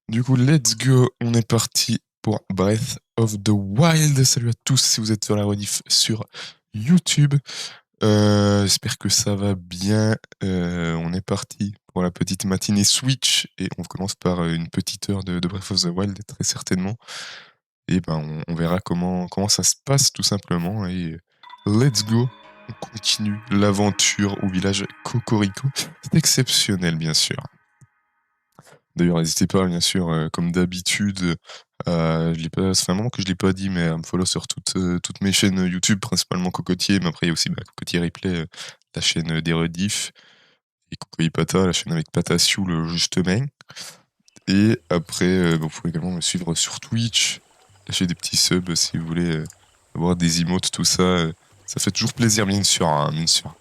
Du coup, let's go, on est parti pour Breath of the Wild. Salut à tous si vous êtes sur la rediff sur YouTube. J'espère que ça va bien. On est parti pour la petite matinée Switch et on commence par une petite heure de Breath of the Wild très certainement. Et ben on verra comment ça se passe tout simplement. Et let's go, on continue l'aventure au village Cocorico. C'est exceptionnel bien sûr. D'ailleurs, n'hésitez pas, bien sûr, comme d'habitude, je l'ai pas, ça fait un moment que je l'ai pas dit, mais à me follow sur toutes mes chaînes YouTube, principalement Cocotier, mais après il y a aussi Cocotier Replay, la chaîne des rediffs, et Cocoy Pata, la chaîne avec Patasiou, le justement. Et après, vous pouvez également me suivre sur Twitch, lâcher des petits subs si vous voulez avoir des emotes, tout ça. Ça fait toujours plaisir, bien sûr, hein, bien sûr.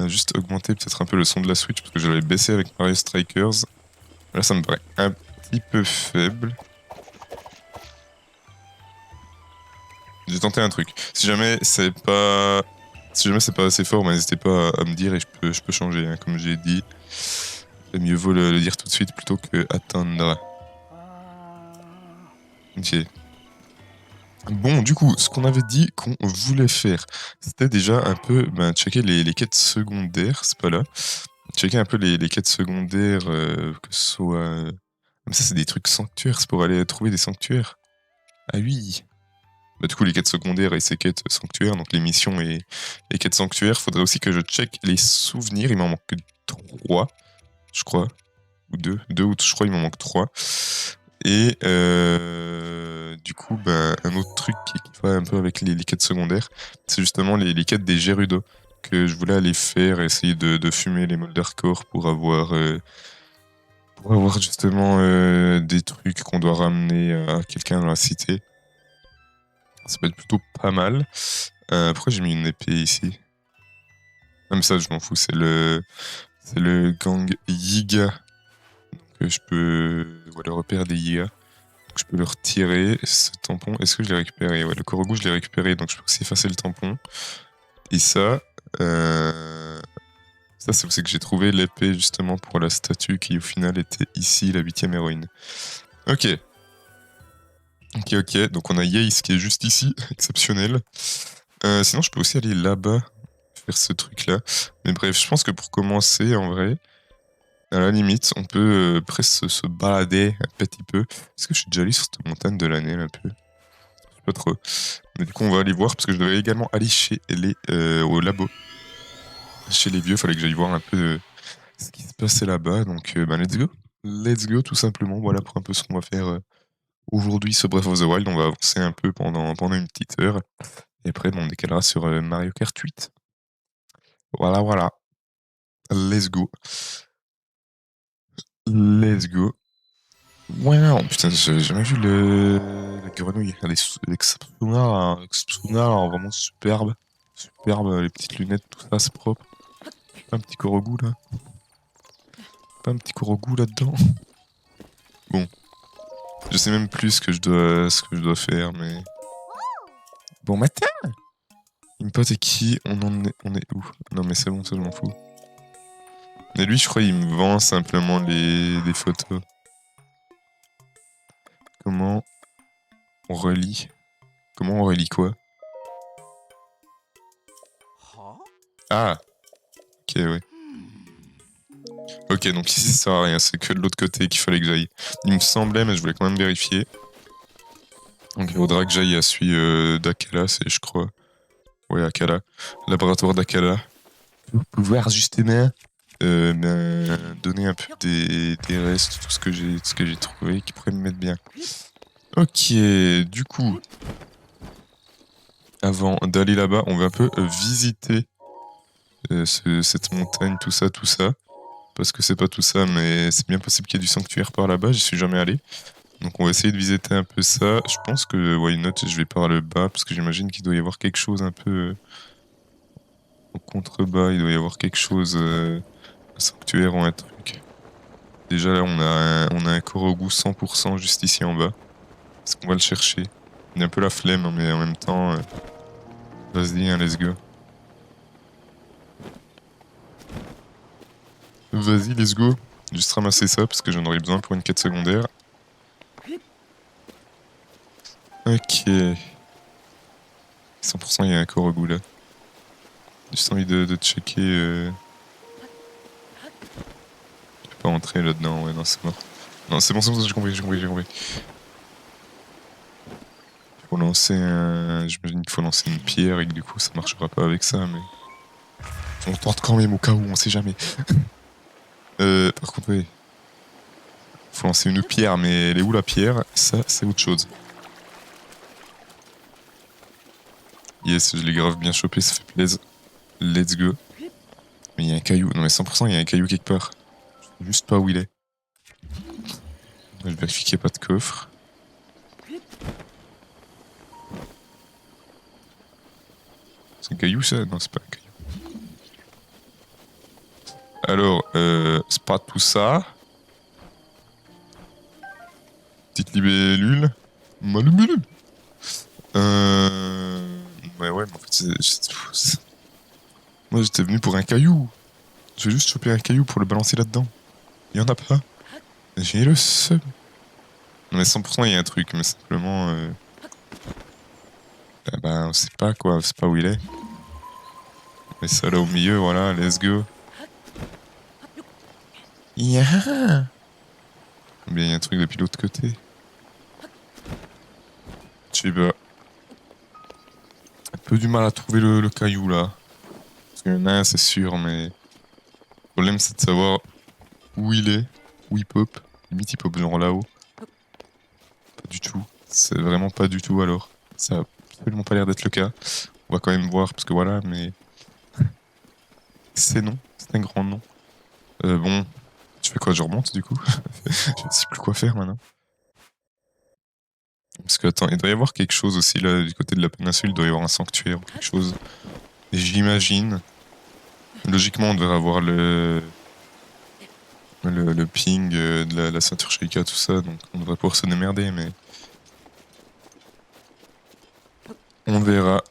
Juste augmenter peut-être un peu le son de la Switch, parce que je l'avais baissé avec Mario Strikers. Là, ça me paraît un petit peu faible. J'ai tenté un truc. Si jamais c'est pas assez fort, n'hésitez pas à me dire et je peux changer. Hein. Comme j'ai dit, mieux vaut le dire tout de suite plutôt que attendre. Ok. Bon, du coup, ce qu'on avait dit qu'on voulait faire, c'était déjà un peu checker les quêtes secondaires, c'est pas là. Checker un peu les quêtes secondaires, que ce soit. Mais ça, c'est des trucs sanctuaires, c'est pour aller trouver des sanctuaires. Ah oui! Bah, du coup, les quêtes secondaires et ces quêtes sanctuaires, donc les missions et les quêtes sanctuaires, faudrait aussi que je check les souvenirs. Il m'en manque que 3, je crois. Ou 2. 2 ou je crois, il m'en manque 3. Et du coup, un autre truc qui va un peu avec les quêtes secondaires, c'est justement les quêtes des Gerudo que je voulais aller faire, essayer de fumer les Moldarcore pour avoir justement des trucs qu'on doit ramener à quelqu'un dans la cité. Ça peut être plutôt pas mal. Pourquoi j'ai mis une épée ici? Même ça, je m'en fous. C'est le gang Yiga. Donc je peux. Ouais, le repère des Yiga. Donc je peux le retirer. Ce tampon, est-ce que je l'ai récupéré? Ouais, le Korogu, je l'ai récupéré. Donc je peux aussi effacer le tampon. Et ça. Ça, c'est que j'ai trouvé l'épée justement pour la statue qui au final était ici, la 8ème héroïne. Ok. Ok. Donc on a Yace qui est juste ici. Exceptionnel. Sinon, je peux aussi aller là-bas faire ce truc-là. Mais bref, je pense que pour commencer, en vrai, à la limite, on peut presque se balader un petit peu. Est-ce que je suis déjà allé sur cette montagne de l'année, un peu? Je sais pas trop. Mais du coup, on va aller voir, parce que je devais également aller chez au labo. Chez les vieux, fallait que j'aille voir un peu ce qui se passait là-bas. Donc, let's go. Let's go, tout simplement. Voilà pour un peu ce qu'on va faire aujourd'hui, ce Breath of the Wild. On va avancer un peu pendant une petite heure. Et après, on décalera sur Mario Kart 8. Voilà. Let's go. Let's go. Wow, putain, j'ai jamais vu la grenouille. Elle est exceptionnelle, vraiment superbe. Superbe, les petites lunettes, tout ça, c'est propre. Pas un petit Korogu là? Pas un petit Korogu là-dedans? Bon, je sais même plus ce que je dois faire, mais. Bon matin! Une pote et qui? On est où? Non, mais c'est bon, ça, je m'en fous. Mais lui, je crois, il me vend simplement des photos. Comment on relie? Comment on relie quoi? Ah! Ok, ouais. Ok, donc ici ça sert à rien, c'est que de l'autre côté qu'il fallait que j'aille. Il me semblait, mais je voulais quand même vérifier. Donc il faudra que j'aille à celui d'Akala, c'est je crois. Ouais, Akala. Laboratoire d'Akala. Pour pouvoir justement donner un peu des restes, tout ce que j'ai trouvé qui pourrait me mettre bien. Ok, du coup, avant d'aller là-bas, on va un peu visiter cette montagne, tout ça. Parce que c'est pas tout ça, mais c'est bien possible qu'il y ait du sanctuaire par là-bas, j'y suis jamais allé. Donc on va essayer de visiter un peu ça. Je pense que why not, je vais par le bas, parce que j'imagine qu'il doit y avoir quelque chose un peu en contrebas, il doit y avoir quelque chose, un sanctuaire ou un truc. Déjà là on a un Korogu 100% juste ici en bas. Est-ce qu'on va le chercher? Il a un peu la flemme, hein, mais en même temps, vas-y, hein, let's go. Vas-y, let's go. Juste ramasser ça, parce que j'en aurai besoin pour une quête secondaire. Ok. 100% il y a un Korogu là. J'ai juste envie de checker. Je peux pas entrer là-dedans, ouais, non, c'est mort. Non, c'est bon, j'ai compris, j'ai compris, j'ai compris. Faut lancer un. J'imagine qu'il faut lancer une pierre et que du coup ça marchera pas avec ça, mais. On tente quand même au cas où, on sait jamais. Par contre, oui. Faut lancer une pierre, mais elle est où la pierre? Ça, c'est autre chose. Yes, je l'ai grave bien chopé, ça fait plaisir. Let's go. Mais il y a un caillou. Non, mais 100%, il y a un caillou quelque part. Je sais juste pas où il est. Je vérifie qu'il n'y a pas de coffre. C'est un caillou, ça? Non, c'est pas un caillou. Alors, c'est pas tout ça. Petite libellule. Malibellule. Ouais, ouais, mais en fait, moi, j'étais venu pour un caillou. Je vais juste choper un caillou pour le balancer là-dedans. Il y en a pas. J'ai le seum. Non, mais 100%, il y a un truc, mais simplement... bah, on sait pas, quoi. On sait pas où il est. Mais ça, là, au milieu, voilà, let's go. Yeah. Mais il y a un truc depuis l'autre côté. Je sais pas. Un peu du mal à trouver le caillou, là. Parce qu'il y en a un, c'est sûr, mais... Le problème, c'est de savoir où il est, où il pop. Limite, il pop genre là-haut. Pas du tout. C'est vraiment pas du tout, alors. Ça a absolument pas l'air d'être le cas. On va quand même voir, parce que voilà, mais... C'est non. C'est un grand non. Bon, tu fais quoi? Je remonte, du coup? Je sais plus quoi faire, maintenant. Parce que, attends, il doit y avoir quelque chose aussi, là, du côté de la péninsule. Il doit y avoir un sanctuaire ou quelque chose. Et j'imagine... Logiquement, on devrait avoir le ping de la ceinture Sheikah, tout ça, donc on devrait pouvoir se démerder, mais... On verra.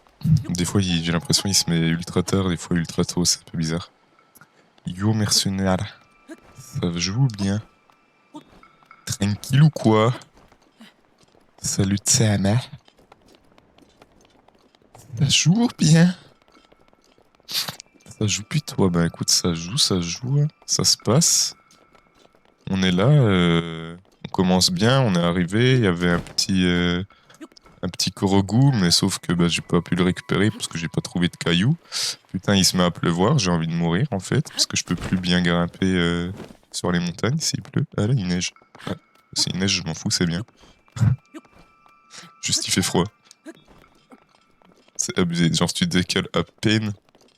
Des fois, j'ai l'impression qu'il se met ultra tard, des fois ultra tôt, c'est un peu bizarre. Yo, mercenaire. Ça joue bien. Tranquille ou quoi? Salut, Tsama. Ça joue bien. Ça joue puis toi, bah écoute, ça joue, ça se passe. On est là, on commence bien, on est arrivé, il y avait un petit Korogu, mais sauf que bah, j'ai pas pu le récupérer parce que j'ai pas trouvé de cailloux. Putain, il se met à pleuvoir, j'ai envie de mourir en fait, parce que je peux plus bien grimper sur les montagnes s'il pleut. Ah là, il neige. Ah, s'il neige, je m'en fous, c'est bien. Juste, il fait froid. C'est abusé. Genre, si tu décales à peine,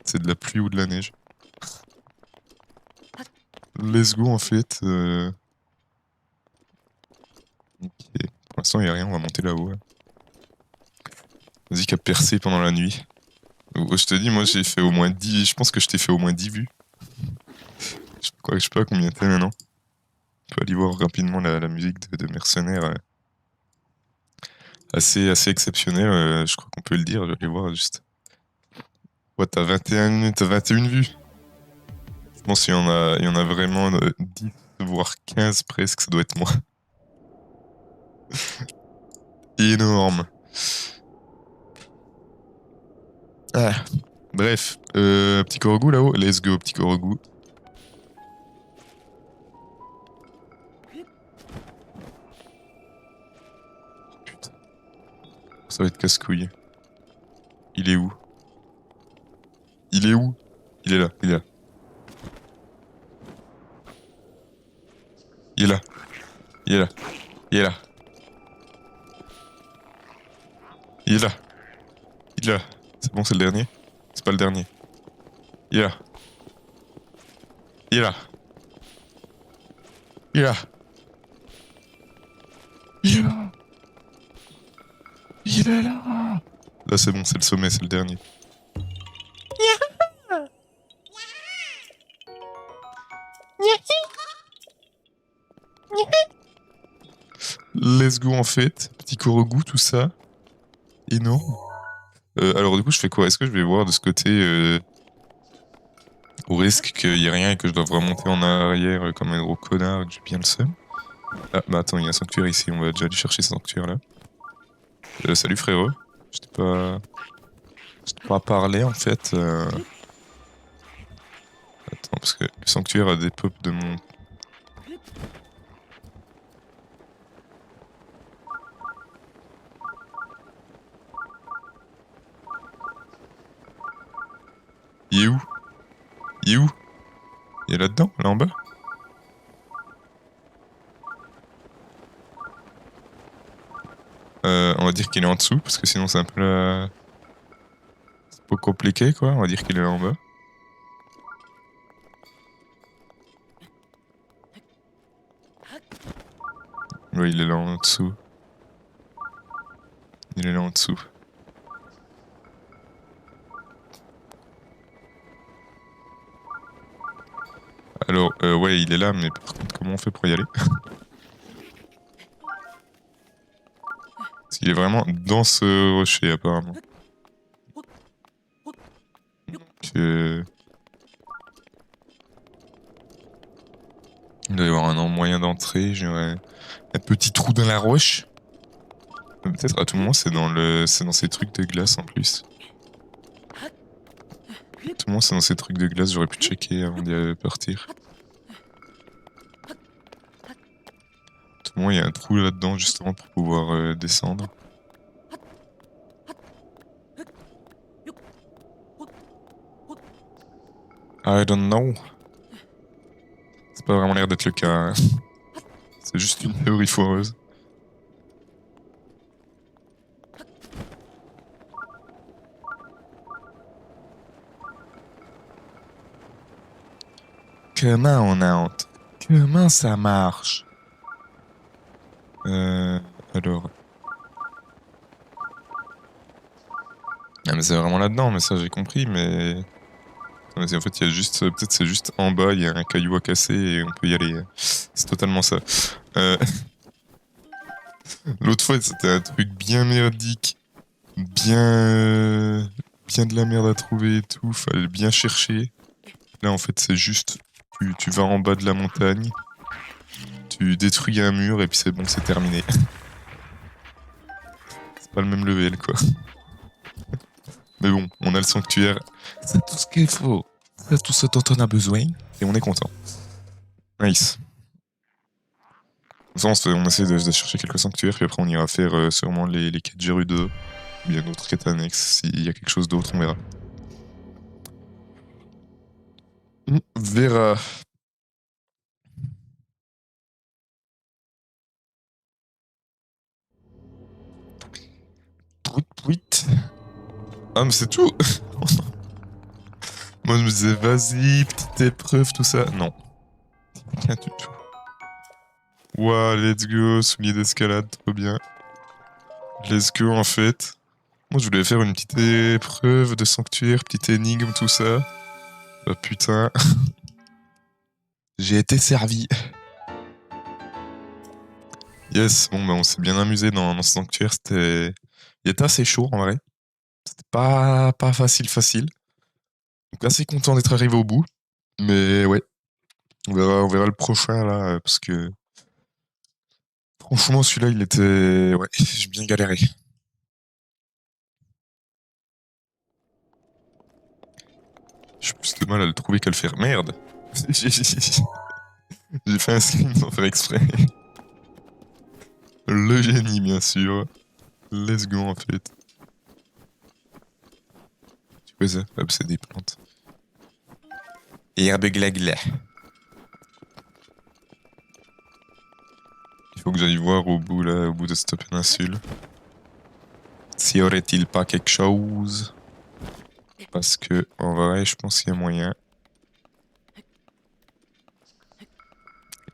c'est de la pluie ou de la neige. Let's go en fait. Ok. Pour l'instant, il n'y a rien, on va monter là-haut. Ouais. Vas-y, qu'a percé pendant la nuit. Oh, je te dis, moi j'ai fait au moins 10. Je pense que je t'ai fait au moins 10 vues. Je sais pas combien t'es maintenant. On peut aller voir rapidement la musique de Mercenaires. Assez exceptionnelle, je crois qu'on peut le dire. Je vais aller voir juste. Ouais, t'as 21 vues. Je pense qu'il y en a vraiment 10, voire 15 presque. Ça doit être moi. Énorme. Ah. Bref, petit Korogu là-haut. Let's go, petit Korogu. Putain. Ça va être casse-couille. Il est où? Il est où? Il est là, il est là. Il est là. Il est là. Il est là. Il est là. Il est là. C'est bon, c'est le dernier? C'est pas le dernier. Il est là. Il est là. Il est là. Il est là. Il est là. Là, c'est bon, c'est le sommet, c'est le dernier. Let's go en fait. Petit Korogu, tout ça. Énorme. Alors du coup, je fais quoi? Est-ce que je vais voir de ce côté au risque qu'il y ait rien et que je doive remonter en arrière comme un gros connard et que j'ai bien le seum? Ah bah attends, il y a un sanctuaire ici, on va déjà aller chercher ce sanctuaire là. Salut frérot. Je t'ai pas parlé en fait. Attends, parce que le sanctuaire a des pop de mon. Il est où? Il est où? Il est là-dedans? Là en bas? On va dire qu'il est en dessous, parce que sinon c'est un peu la... C'est un peu compliqué quoi, on va dire qu'il est là en bas. Ouais, il est là en dessous. Il est là en dessous. Alors, ouais, il est là, mais par contre, comment on fait pour y aller? Parce qu'il est vraiment dans ce rocher, apparemment. Donc, il doit y avoir un moyen d'entrée, genre un petit trou dans la roche. Peut-être à tout moment, c'est dans ces trucs de glace en plus. À tout moment, c'est dans ces trucs de glace, j'aurais pu checker avant d'y partir. À tout moment, il y a un trou là-dedans, justement, pour pouvoir descendre. I don't know. C'est pas vraiment l'air d'être le cas. Hein. C'est juste une théorie foireuse. Comment on entre? Comment ça marche? Alors. Ah mais c'est vraiment là-dedans, mais ça j'ai compris, mais... En fait, il y a juste... Peut-être c'est juste en bas, il y a un caillou à casser et on peut y aller. C'est totalement ça. L'autre fois, c'était un truc bien merdique. Bien de la merde à trouver et tout, fallait bien chercher. Là, en fait, c'est juste... Tu vas en bas de la montagne, tu détruis un mur et puis c'est bon, c'est terminé. C'est pas le même level, quoi. Mais bon, on a le sanctuaire. C'est tout ce qu'il faut. C'est tout ce dont on a besoin. Et on est content. Nice. Comme ça, on essaie de chercher quelques sanctuaires, puis après on ira faire sûrement les quêtes Gerudo. Ou bien d'autres quêtes annexes. S'il y a quelque chose d'autre, on verra. On verra. Pouit. Ah, mais c'est tout. Moi, je me disais, vas-y, petite épreuve, tout ça. Non. Rien du tout. Waouh, let's go, soulier d'escalade, trop bien. Let's go, en fait. Moi, je voulais faire une petite épreuve de sanctuaire, petite énigme, tout ça. Bah, putain. J'ai été servi. Yes, bon, bah, on s'est bien amusé dans ce sanctuaire. Il était assez chaud, en vrai. C'était pas facile. Donc, assez content d'être arrivé au bout. Mais ouais. On verra le prochain, là, parce que... Franchement, celui-là, il était... Ouais, j'ai bien galéré. J'ai plus de mal à le trouver qu'à le faire. Merde. J'ai fait un screen sans faire exprès. Le génie, bien sûr. Let's go, en fait. Tu vois ça? Hop, c'est des plantes. Herbe glagla. Il faut que j'aille voir au bout de cette péninsule. S'y aurait-il pas quelque chose? Parce que, en vrai, je pense qu'il y a moyen.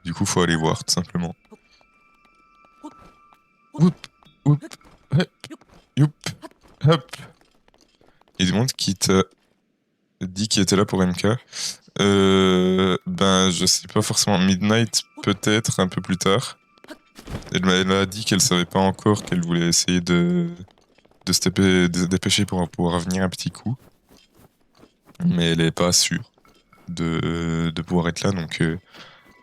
Du coup, faut aller voir, tout simplement. Oup, oup, hop, youp, hop. Il demande qui t'a dit qu'il était là pour MK. Ben, je sais pas forcément. Midnight, peut-être, un peu plus tard. Elle m'a dit qu'elle savait pas encore, qu'elle voulait essayer de se dépêcher pour pouvoir revenir un petit coup. Mais elle est pas sûre de pouvoir être là, donc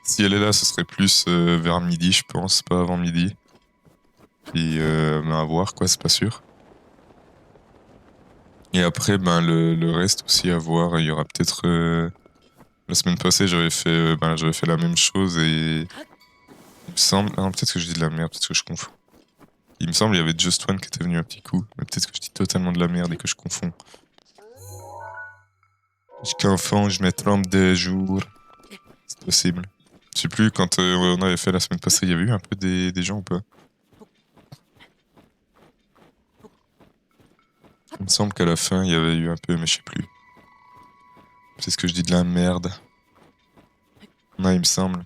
si elle est là, ce serait plus vers midi, je pense, pas avant midi. Puis ben, à voir quoi, c'est pas sûr. Et après, ben le reste aussi à voir. Il y aura peut-être la semaine passée, j'avais fait la même chose et il me semble, non, peut-être que je dis de la merde, peut-être que je confonds. Il me semble il y avait Just One qui était venu un petit coup, mais peut-être que je dis totalement de la merde et que je confonds. Je confonds, je me trompe de jour. C'est possible. Je sais plus, quand on avait fait la semaine passée, il y avait eu un peu des gens ou pas? Il me semble qu'à la fin, il y avait eu un peu, mais je sais plus. C'est ce que je dis de la merde. Non, il me semble.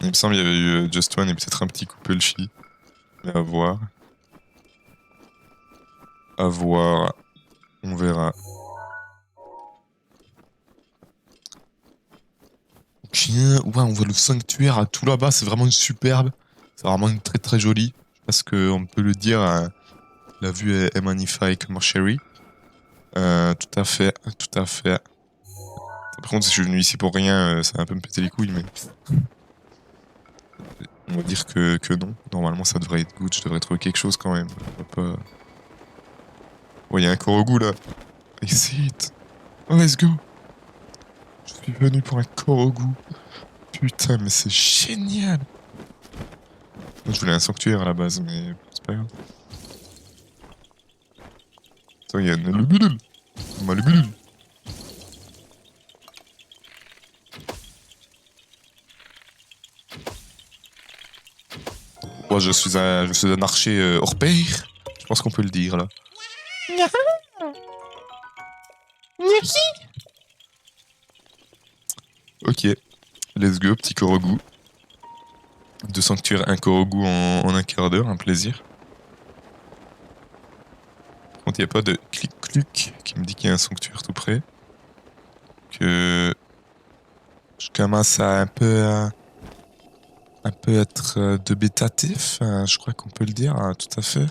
Il me semble qu'il y avait eu Just One et peut-être un petit couple chi. Mais à voir. À voir. On verra. Ok, ouais, on voit le sanctuaire à tout là-bas, c'est vraiment superbe. C'est vraiment très très joli. Parce qu'on peut le dire, la vue est magnifique, mon chéri. Tout à fait, tout à fait. Par contre, si je suis venu ici pour rien, ça va un peu me péter les couilles, mais on va dire que non. Normalement, ça devrait être good, je devrais trouver quelque chose quand même. On va pas... Oh, il y a un Korogu là. I see it. Oh, let's go. Je suis venu pour un Korogu. Putain, mais c'est génial. Moi, je voulais un sanctuaire à la base, mais c'est pas grave. Attends, il y a un Lubulul. Malubulul. Moi, je suis un archer hors pair. Je pense qu'on peut le dire là. Ok, let's go, petit Korogu. Deux sanctuaires, un Korogu en un quart d'heure, un plaisir. Par contre, il n'y a pas de clic-cluc qui me dit qu'il y a un sanctuaire tout près. Que je commence à un peu être dubitatif, je crois qu'on peut le dire, tout à fait.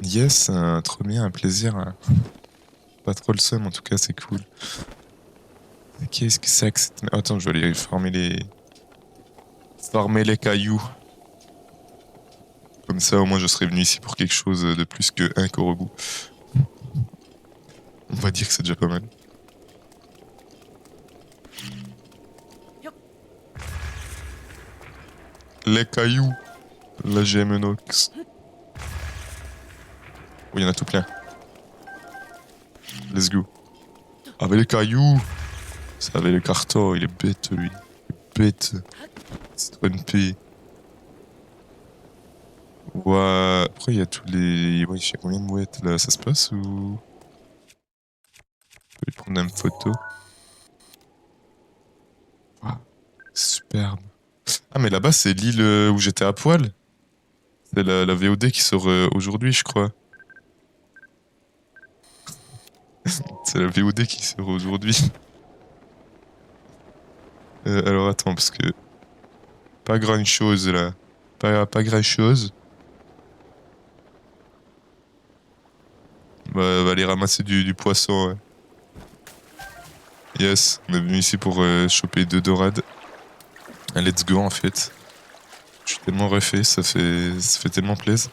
Yes, trop bien, un plaisir. Pas trop le seum, en tout cas, c'est cool. Qu'est-ce que c'est que cette... Attends, je vais aller former les cailloux. Comme ça, au moins, je serais venu ici pour quelque chose de plus qu'un Korogu. On va dire que c'est déjà pas mal. Les cailloux. La GM Nox. Oh, il y en a tout plein. Let's go. Avec les cailloux. C'est avec le carton, il est bête, lui. Il est bête. C'est trop une P. Ouais. Après, il y a tous les... Ouais, je sais combien de mouettes, là. Ça se passe ou... Je vais prendre une photo. Ah, superbe. Ah, mais là-bas, c'est l'île où j'étais à poil. C'est la VOD qui sort aujourd'hui, je crois. C'est la VOD qui sort aujourd'hui. Alors attends, parce que... Pas grand-chose, là. Pas grand-chose. Bah, va aller ramasser du poisson, ouais. Yes, on est venu ici pour choper 2 dorades. Let's go, en fait. Je suis tellement refait, ça fait tellement plaisir.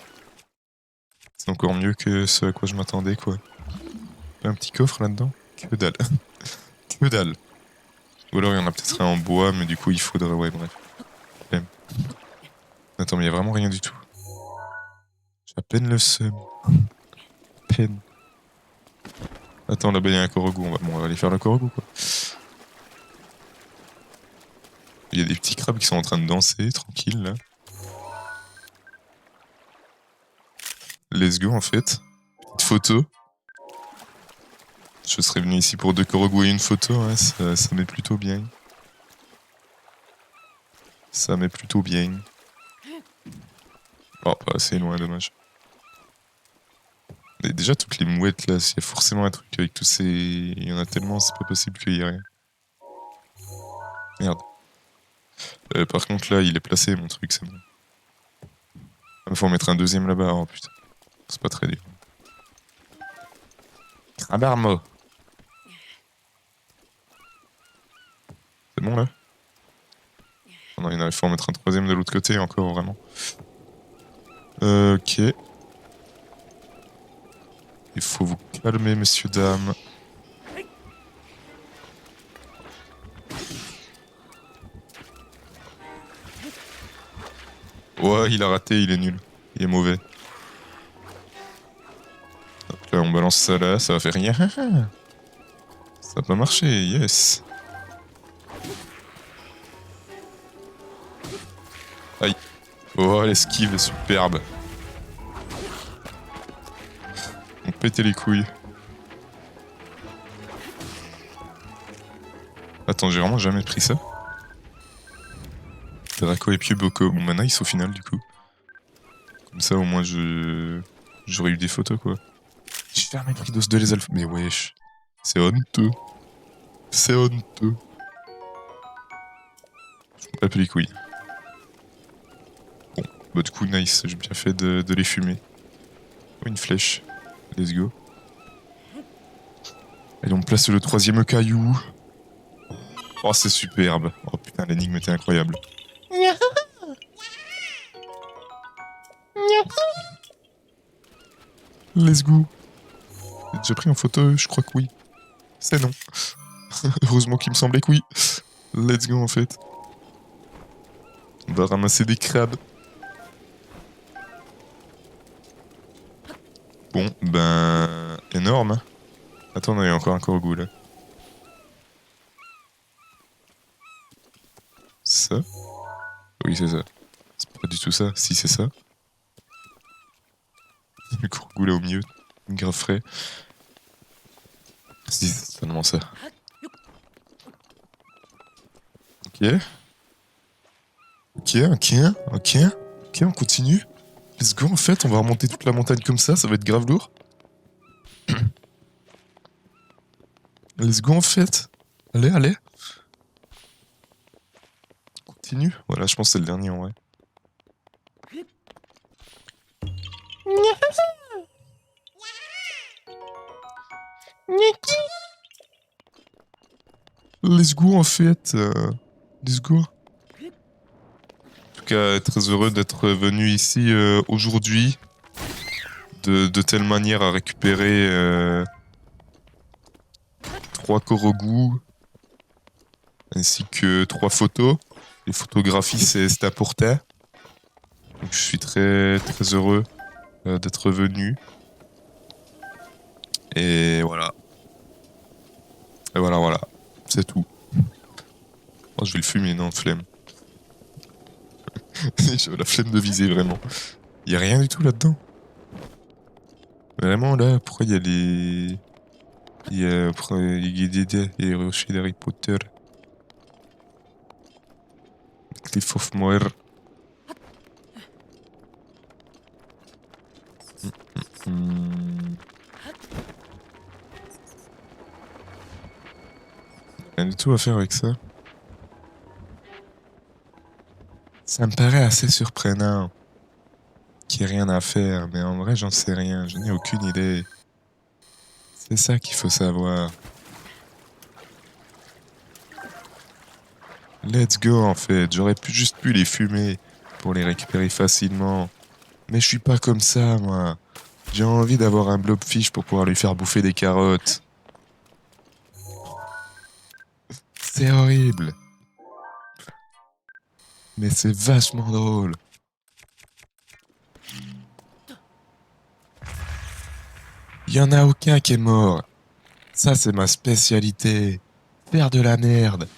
C'est encore mieux que ce à quoi je m'attendais, quoi. Il y a un petit coffre là-dedans? Que dalle. Que dalle. Ou alors il y en a peut-être un en bois, mais du coup il faudrait... Ouais, bref. Flemme. Attends, mais il y a vraiment rien du tout. J'ai à peine le seum. Peine. Attends, là-bas il y a un Korogu, on va aller faire le Korogu, quoi. Il y a des petits crabes qui sont en train de danser, tranquille, là. Let's go, en fait. Petite photo. Je serais venu ici pour 2 Korogu et une photo, hein, ça m'est plutôt bien. Ça m'est plutôt bien. Oh, pas assez loin, dommage. Et déjà, toutes les mouettes, là, il y a forcément un truc avec tous ces... Il y en a tellement, c'est pas possible qu'il y ait rien. Merde. Par contre, là, il est placé, mon truc, c'est bon. Il faut en mettre un deuxième là-bas. Oh, putain. C'est pas très dur. Crabarmo. C'est bon, là? Oh non, il faut en mettre un troisième de l'autre côté encore, vraiment. Ok. Il faut vous calmer, messieurs, dames. Ouais, il a raté, il est nul. Il est mauvais. Donc là, on balance ça là, ça va faire rien. Ça va pas marcher, yes. Aïe. Oh, l'esquive est superbe. On pétait les couilles. Attends, j'ai vraiment jamais pris ça. Draco et Pieu Boko. Bon, bah nice au final, du coup. Comme ça, au moins, j'aurais eu des photos, quoi. J'ai jamais pris d'os de les alphes. Mais wesh. C'est honteux. C'est honteux. Je me tape les couilles. Bon, bah du coup, nice. J'ai bien fait de les fumer. Oh, une flèche. Let's go. Allez, on place le troisième caillou. Oh, c'est superbe. Oh putain, l'énigme était incroyable. Let's go. J'ai déjà pris en photo, je crois que oui. C'est non. Heureusement qu'il me semblait que oui. Let's go en fait. On va ramasser des crabes. Bon, ben... énorme. Hein. Attends, il y a encore un corbeau là. C'est ça? Oui, c'est ça. C'est pas du tout ça. Si, c'est ça. Le corbeau là au milieu. Grave frais. Si, c'est totalement ça. Ok. Ok, ok, ok. Ok, on continue. Let's go en fait, on va remonter toute la montagne comme ça va être grave lourd. Let's go en fait. Allez, allez. Continue. Voilà, je pense que c'est le dernier en vrai. Let's go en fait. Let's go. En tout cas, très heureux d'être venu ici aujourd'hui. De telle manière à récupérer 3 Korogu ainsi que 3 photos. Les photographies, c'est important. Donc je suis très très heureux d'être venu. Et voilà. Et voilà, voilà. C'est tout. Oh, je vais le fumer, non, flemme. J'ai la flemme de viser, vraiment. Y a rien du tout là-dedans. Vraiment, là, pourquoi il y a les... Il y a les guidés et les rochers d'Harry Potter. Cliff of Moher. Hmm. Rien du tout à faire avec ça. Ça me paraît assez surprenant qu'il n'y ait rien à faire, mais en vrai, j'en sais rien. Je n'ai aucune idée. C'est ça qu'il faut savoir. Let's go, en fait. J'aurais juste pu les fumer pour les récupérer facilement. Mais je suis pas comme ça, moi. J'ai envie d'avoir un blobfish pour pouvoir lui faire bouffer des carottes. C'est horrible. Mais c'est vachement drôle. Y en a aucun qui est mort. Ça, c'est ma spécialité. Faire de la merde.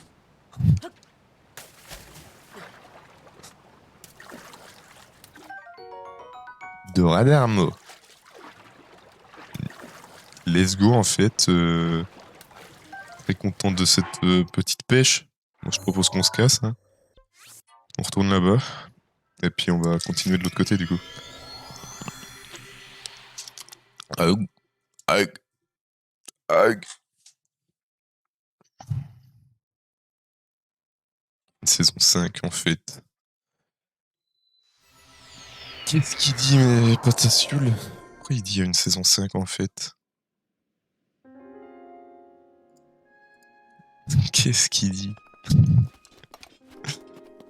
Doradermo. Let's go, en fait. Très content de cette petite pêche. Moi, je propose qu'on se casse. Hein. On retourne là-bas. Et puis, on va continuer de l'autre côté, du coup. Aïe, aïe, aïe. Saison 5, en fait. Qu'est-ce qu'il dit, mes patacioles? Pourquoi il dit il y a une saison 5, en fait? Qu'est-ce qu'il dit?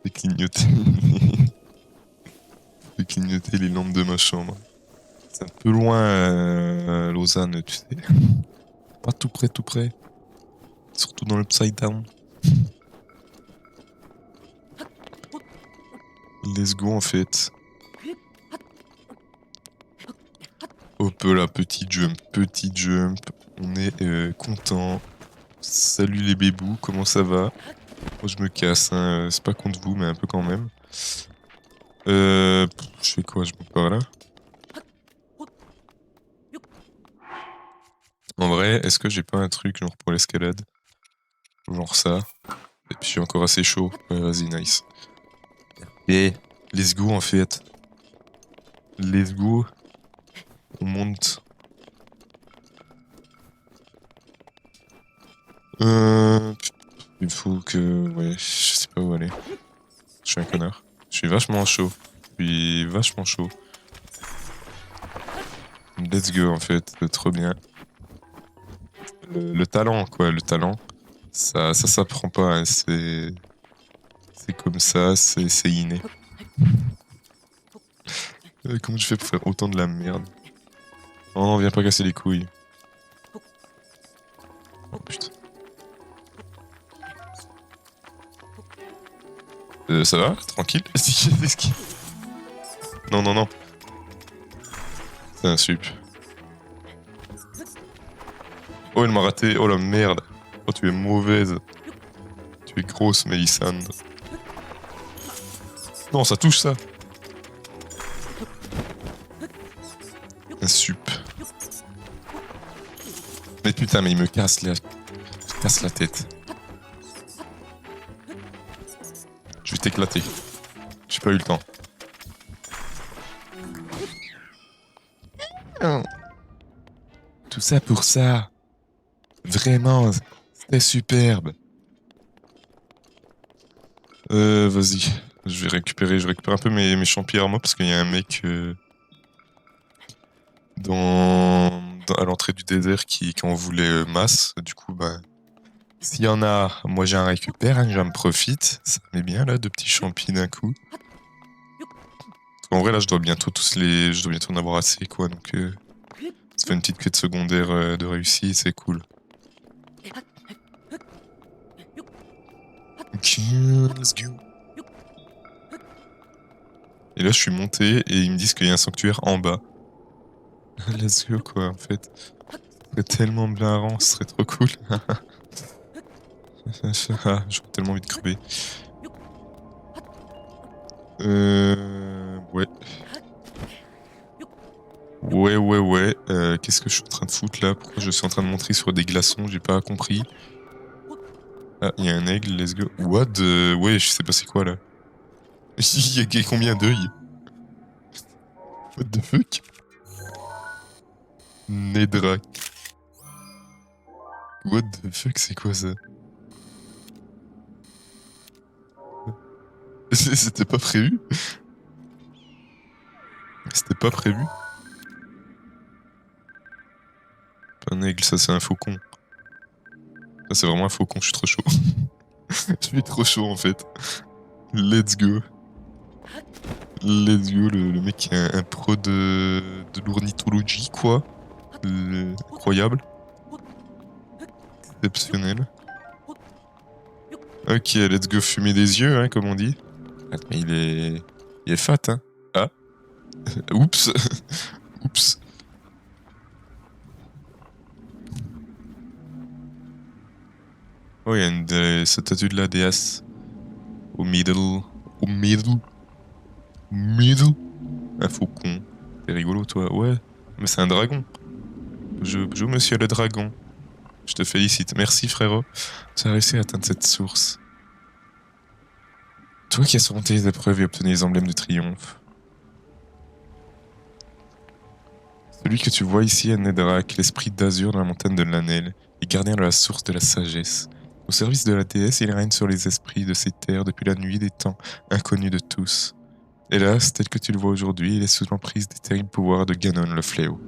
C'est clignoter. Je vais clignoter les lampes de ma chambre. C'est un peu loin, Lausanne, tu sais. Pas tout près, tout près. Surtout dans l'Upside Down. Let's go en fait. Hop là, petit jump, petit jump. On est content. Salut les bébous, comment ça va? Moi je me casse, hein. C'est pas contre vous, mais un peu quand même. Je fais quoi? Je monte par là? En vrai, est-ce que j'ai pas un truc genre pour l'escalade? Genre ça. Et puis je suis encore assez chaud. Ouais, vas-y, nice. Et let's go en fait. Let's go. On monte. Il faut que... Ouais, je sais pas où aller. Je suis un connard. Je suis vachement chaud. Je suis vachement chaud. Let's go en fait, trop bien. Le talent quoi, le talent. Ça s'apprend pas, hein. C'est comme ça, c'est inné. Comment je fais pour faire autant de la merde? Oh non, viens pas casser les couilles. Oh putain. Ça va? Tranquille? Non, non, non. C'est un sup. Oh, elle m'a raté. Oh la merde. Oh, tu es mauvaise. Tu es grosse, Mélissandre. Non, ça touche ça. Un sup. Mais putain, mais il me casse la tête. Je vais t'éclater. J'ai pas eu le temps. Tout ça pour ça. Vraiment, c'était superbe. Vas-y. Je récupère un peu mes champis armor parce qu'il y a un mec à l'entrée du désert qui en voulait masse. Du coup, bah, s'il y en a, moi j'en récupère, hein, j'en profite. Ça met bien là, de petits champis d'un coup. En vrai, là, je dois bientôt en avoir assez, quoi. Donc, ça fait une petite quête secondaire de réussite, c'est cool. Ok, let's go. Et là, je suis monté et ils me disent qu'il y a un sanctuaire en bas. Let's go, quoi, en fait. Ce serait tellement marrant, ce serait trop cool. J'aurais tellement envie de crever. Ouais. Ouais. Qu'est-ce que je suis en train de foutre là? Pourquoi je suis en train de monter sur des glaçons? J'ai pas compris. Ah, il y a un aigle, let's go. What the... Ouais, je sais pas c'est quoi là. Il y a combien d'œils? What the fuck? Nedrak. What the fuck, c'est quoi ça? C'était pas prévu? C'était pas prévu? Un aigle, ça c'est un faucon. Ça c'est vraiment un faucon, je suis trop chaud. Je suis trop chaud en fait. Let's go. Let's go, le mec est un pro de l'ornithologie, quoi. Incroyable. Exceptionnel. Ok, let's go fumer des yeux, hein, comme on dit. Ah, mais il est fat, hein. Ah. Oups. Oups. Oh, il y a une statue de la déesse. Au middle. Un faucon. T'es rigolo, toi. Ouais. Mais c'est un dragon. Je monsieur le dragon. Je te félicite. Merci, frérot. Tu as réussi à atteindre cette source. Toi qui as surmonté les épreuves et obtenu les emblèmes de triomphe. Celui que tu vois ici est Nedrak, l'esprit d'azur dans la montagne de l'Anel, et gardien de la source de la sagesse. Au service de la déesse, il règne sur les esprits de ces terres depuis la nuit des temps, inconnu de tous. Hélas, tel que tu le vois aujourd'hui, il est sous l'emprise des terribles pouvoirs de Ganon le Fléau.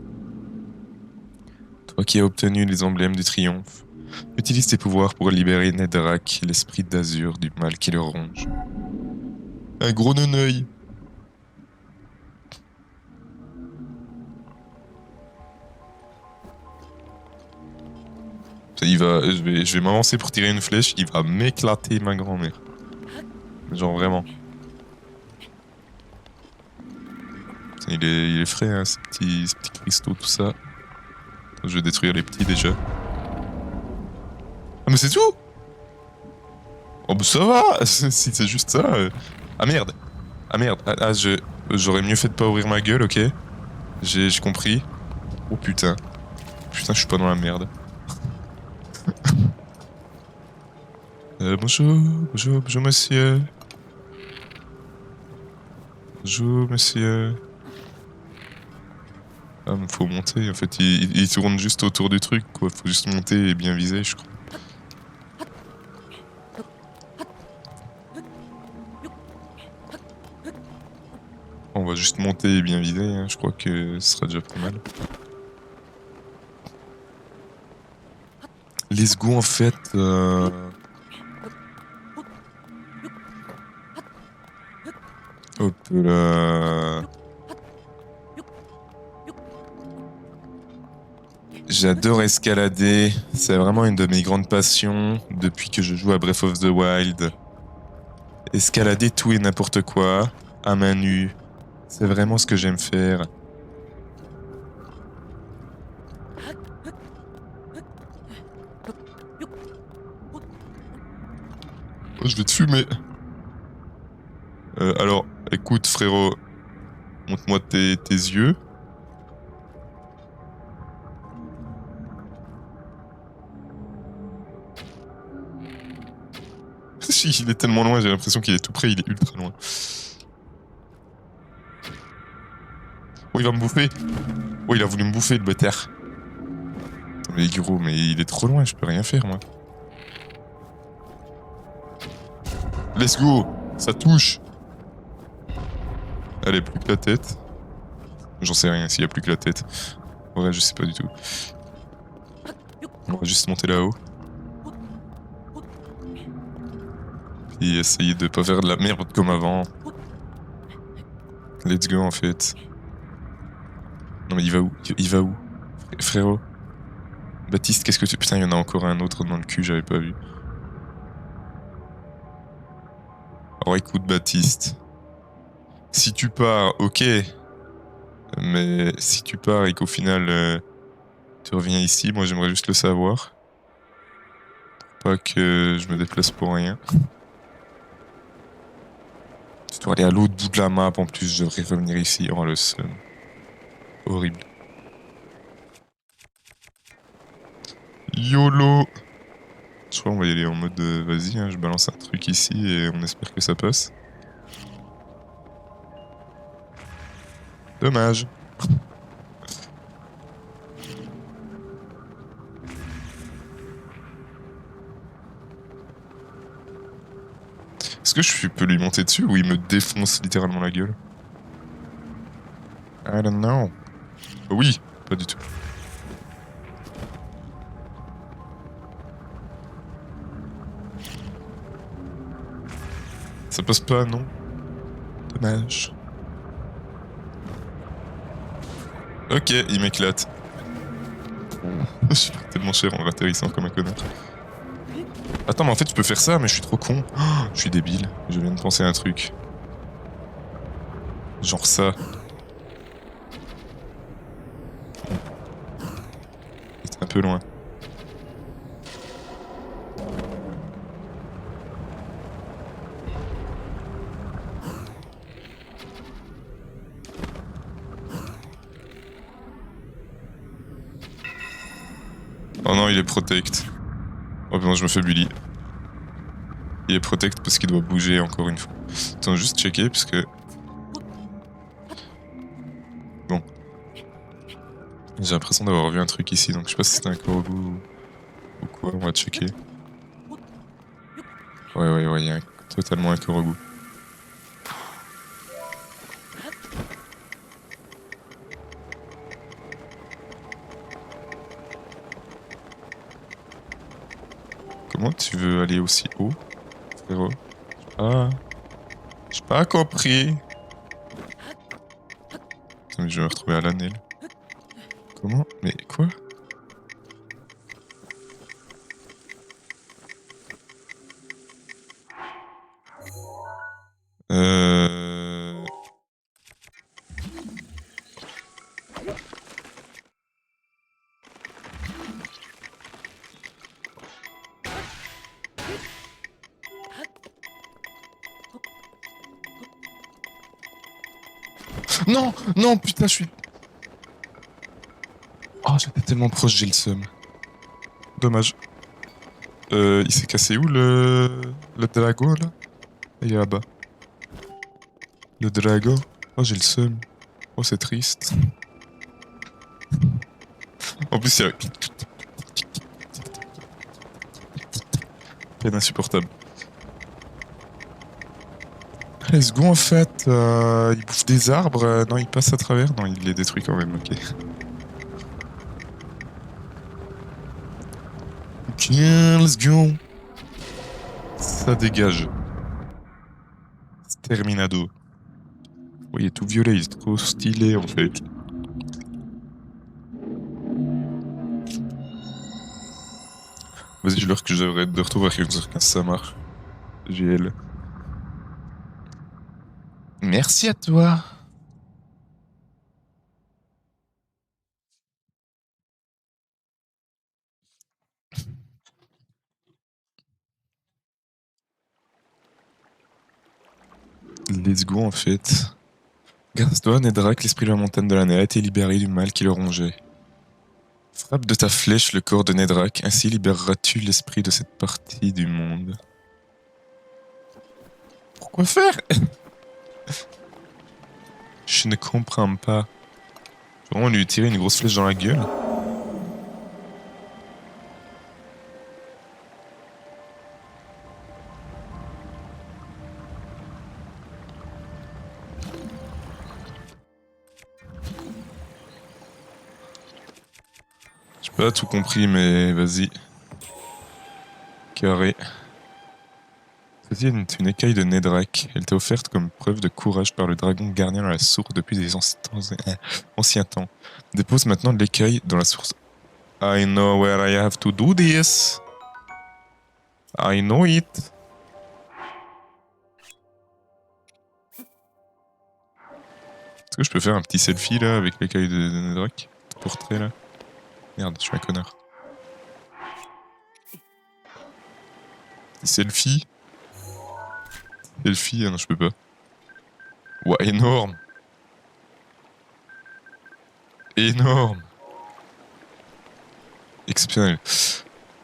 Toi qui as obtenu les emblèmes du triomphe, utilise tes pouvoirs pour libérer Nedrak, l'esprit d'azur, du mal qui le ronge. Un gros neneuil. Je vais m'avancer pour tirer une flèche, il va m'éclater ma grand-mère. Genre vraiment. Il est frais, hein, ces petits cristaux, tout ça. Je vais détruire les petits déjà. Ah mais c'est tout. Oh bah ça va. Si c'est juste ça. Ah merde. Ah merde. J'aurais mieux fait de pas ouvrir ma gueule, ok. J'ai compris. Oh putain. Putain, je suis pas dans la merde. Bonjour monsieur. Bonjour monsieur. Ah, mais faut monter, en fait, il tourne juste autour du truc, quoi. Faut juste monter et bien viser, je crois. On va juste monter et bien viser, hein. Je crois que ce sera déjà pas mal. Let's go, en fait. Hop là. J'adore escalader. C'est vraiment une de mes grandes passions depuis que je joue à Breath of the Wild. Escalader tout et n'importe quoi, à main nue. C'est vraiment ce que j'aime faire. Oh, je vais te fumer. Alors, écoute, frérot, montre-moi tes yeux. Il est tellement loin, j'ai l'impression qu'il est tout près, il est ultra loin. Oh, il va me bouffer. Oh, il a voulu me bouffer, le bâtard. Mais gros, mais il est trop loin, je peux rien faire, moi. Let's go. Ça touche. Allez, plus que la tête. J'en sais rien s'il y a plus que la tête. En vrai, je sais pas du tout. On va juste monter là-haut. Et essayer de pas faire de la merde comme avant. Let's go, en fait. Non mais il va où? Il va où? Frérot? Baptiste, qu'est-ce que tu... Putain, il y en a encore un autre dans le cul, j'avais pas vu. Alors écoute, Baptiste. Si tu pars, ok. Mais si tu pars et qu'au final, tu reviens ici, moi j'aimerais juste le savoir. Pas que je me déplace pour rien. Je dois aller à l'autre bout de la map, en plus je devrais revenir ici. Oh le seum. Horrible. YOLO! Je crois qu'on va y aller en mode vas-y, hein, je balance un truc ici et on espère que ça passe. Dommage. Est-ce que je peux lui monter dessus ou il me défonce littéralement la gueule? I don't know. Oui, pas du tout. Ça passe pas, non? Dommage. Ok, il m'éclate. Je suis tellement cher en atterrissant comme un connard. Attends, mais en fait, je peux faire ça, mais je suis trop con. Oh, je suis débile. Je viens de penser à un truc. Genre ça. C'est un peu loin. Oh non, il est protect. Oh putain, je me fais bully. Il est protect parce qu'il doit bouger encore une fois. Attends, juste checker parce que... Bon. J'ai l'impression d'avoir vu un truc ici, donc je sais pas si c'était un Korogu ou quoi, on va checker. Ouais, il y a totalement un Korogu. Comment tu veux aller aussi haut, frérot? Ah, je J'ai pas compris. Putain, mais je vais me retrouver à l'année. Comment? Mais quoi? Non, non, putain, je suis... Oh, j'étais tellement proche, j'ai le seum. Dommage. Il s'est cassé où le drago là? Il est là-bas. Le drago. Oh, j'ai le seum. Oh, c'est triste. En plus, il y a... Peine insupportable. Let's go en fait. Il bouffe des arbres. Non, il passe à travers. Non, il les détruit quand même. Ok. Ok, let's go. Ça dégage. Terminado. Oui, il est tout violet, il est trop stylé en fait. Vas-y, je leur que je devrais être de retour à 15h15, ça marche. GL. Merci à toi. Let's go en fait. Grâce-toi, Nedrak, l'esprit de la montagne de la neige, a été libéré du mal qui le rongeait. Frappe de ta flèche le corps de Nedrak, ainsi libéreras-tu l'esprit de cette partie du monde. Pourquoi faire? Je ne comprends pas. Je vais vraiment lui tirer une grosse flèche dans la gueule. J'ai pas tout compris, mais vas-y. Carré. Ceci est une écaille de Nedrak. Elle t'est offerte comme preuve de courage par le dragon gardien dans la source depuis des anciens temps. Dépose maintenant l'écaille dans la source. I know where I have to do this. I know it. Est-ce que je peux faire un petit selfie là avec l'écaille de Nedrak? Portrait là. Merde, je suis un connard. Petit selfie. Selfie, ah non, je peux pas. Ouah, énorme. Énorme. Exceptionnel.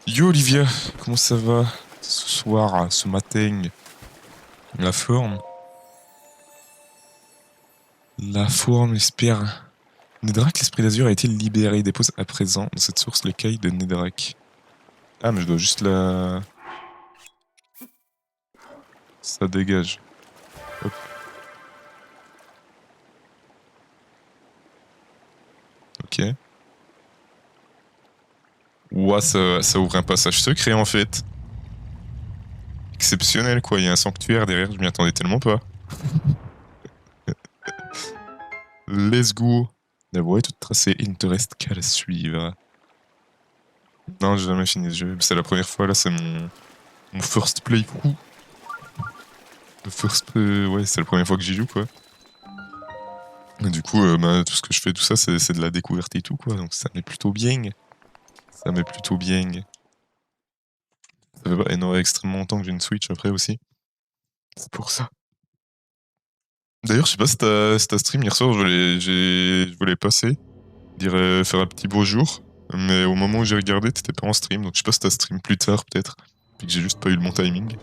Yo Olivia, comment ça va ce soir, ce matin? La forme? La forme, j'espère. Nedrak, l'esprit d'azur a été libéré. Dépose à présent dans cette source l'écaille de Nedrak. Ah, mais je dois juste la... Ça dégage. Hop. Ok. Ouah, ça ouvre un passage secret en fait. Exceptionnel quoi, il y a un sanctuaire derrière, je m'y attendais tellement pas. Let's go. La voie est toute tracée, il ne te reste qu'à la suivre. Non, j'ai jamais fini ce jeu. C'est la première fois, là, c'est mon first playthrough. Ouais, c'est la première fois que j'y joue, quoi. Et du coup, bah, tout ce que je fais, tout ça, c'est de la découverte et tout, quoi. Donc ça met plutôt bien. Ça met plutôt bien. Ça fait pas extrêmement longtemps que j'ai une Switch après aussi. C'est pour ça. D'ailleurs, je sais pas si t'as stream hier soir, je voulais passer, dire faire un petit beau jour, mais au moment où j'ai regardé, t'étais pas en stream, donc je sais pas si t'as stream plus tard peut-être, puis que j'ai juste pas eu le bon timing.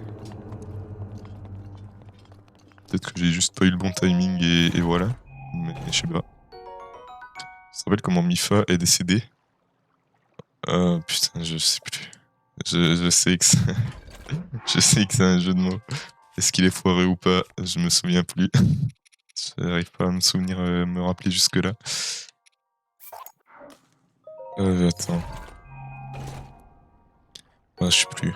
Peut-être que j'ai juste pas eu le bon timing et voilà, mais je sais pas. Tu te rappelles comment Mifa est décédé? Putain, je sais plus. Je sais que je sais que c'est un jeu de mots. Est-ce qu'il est foiré ou pas? Je me souviens plus. J'arrive pas à me souvenir, me rappeler jusque-là. Attends. Ah, je sais plus.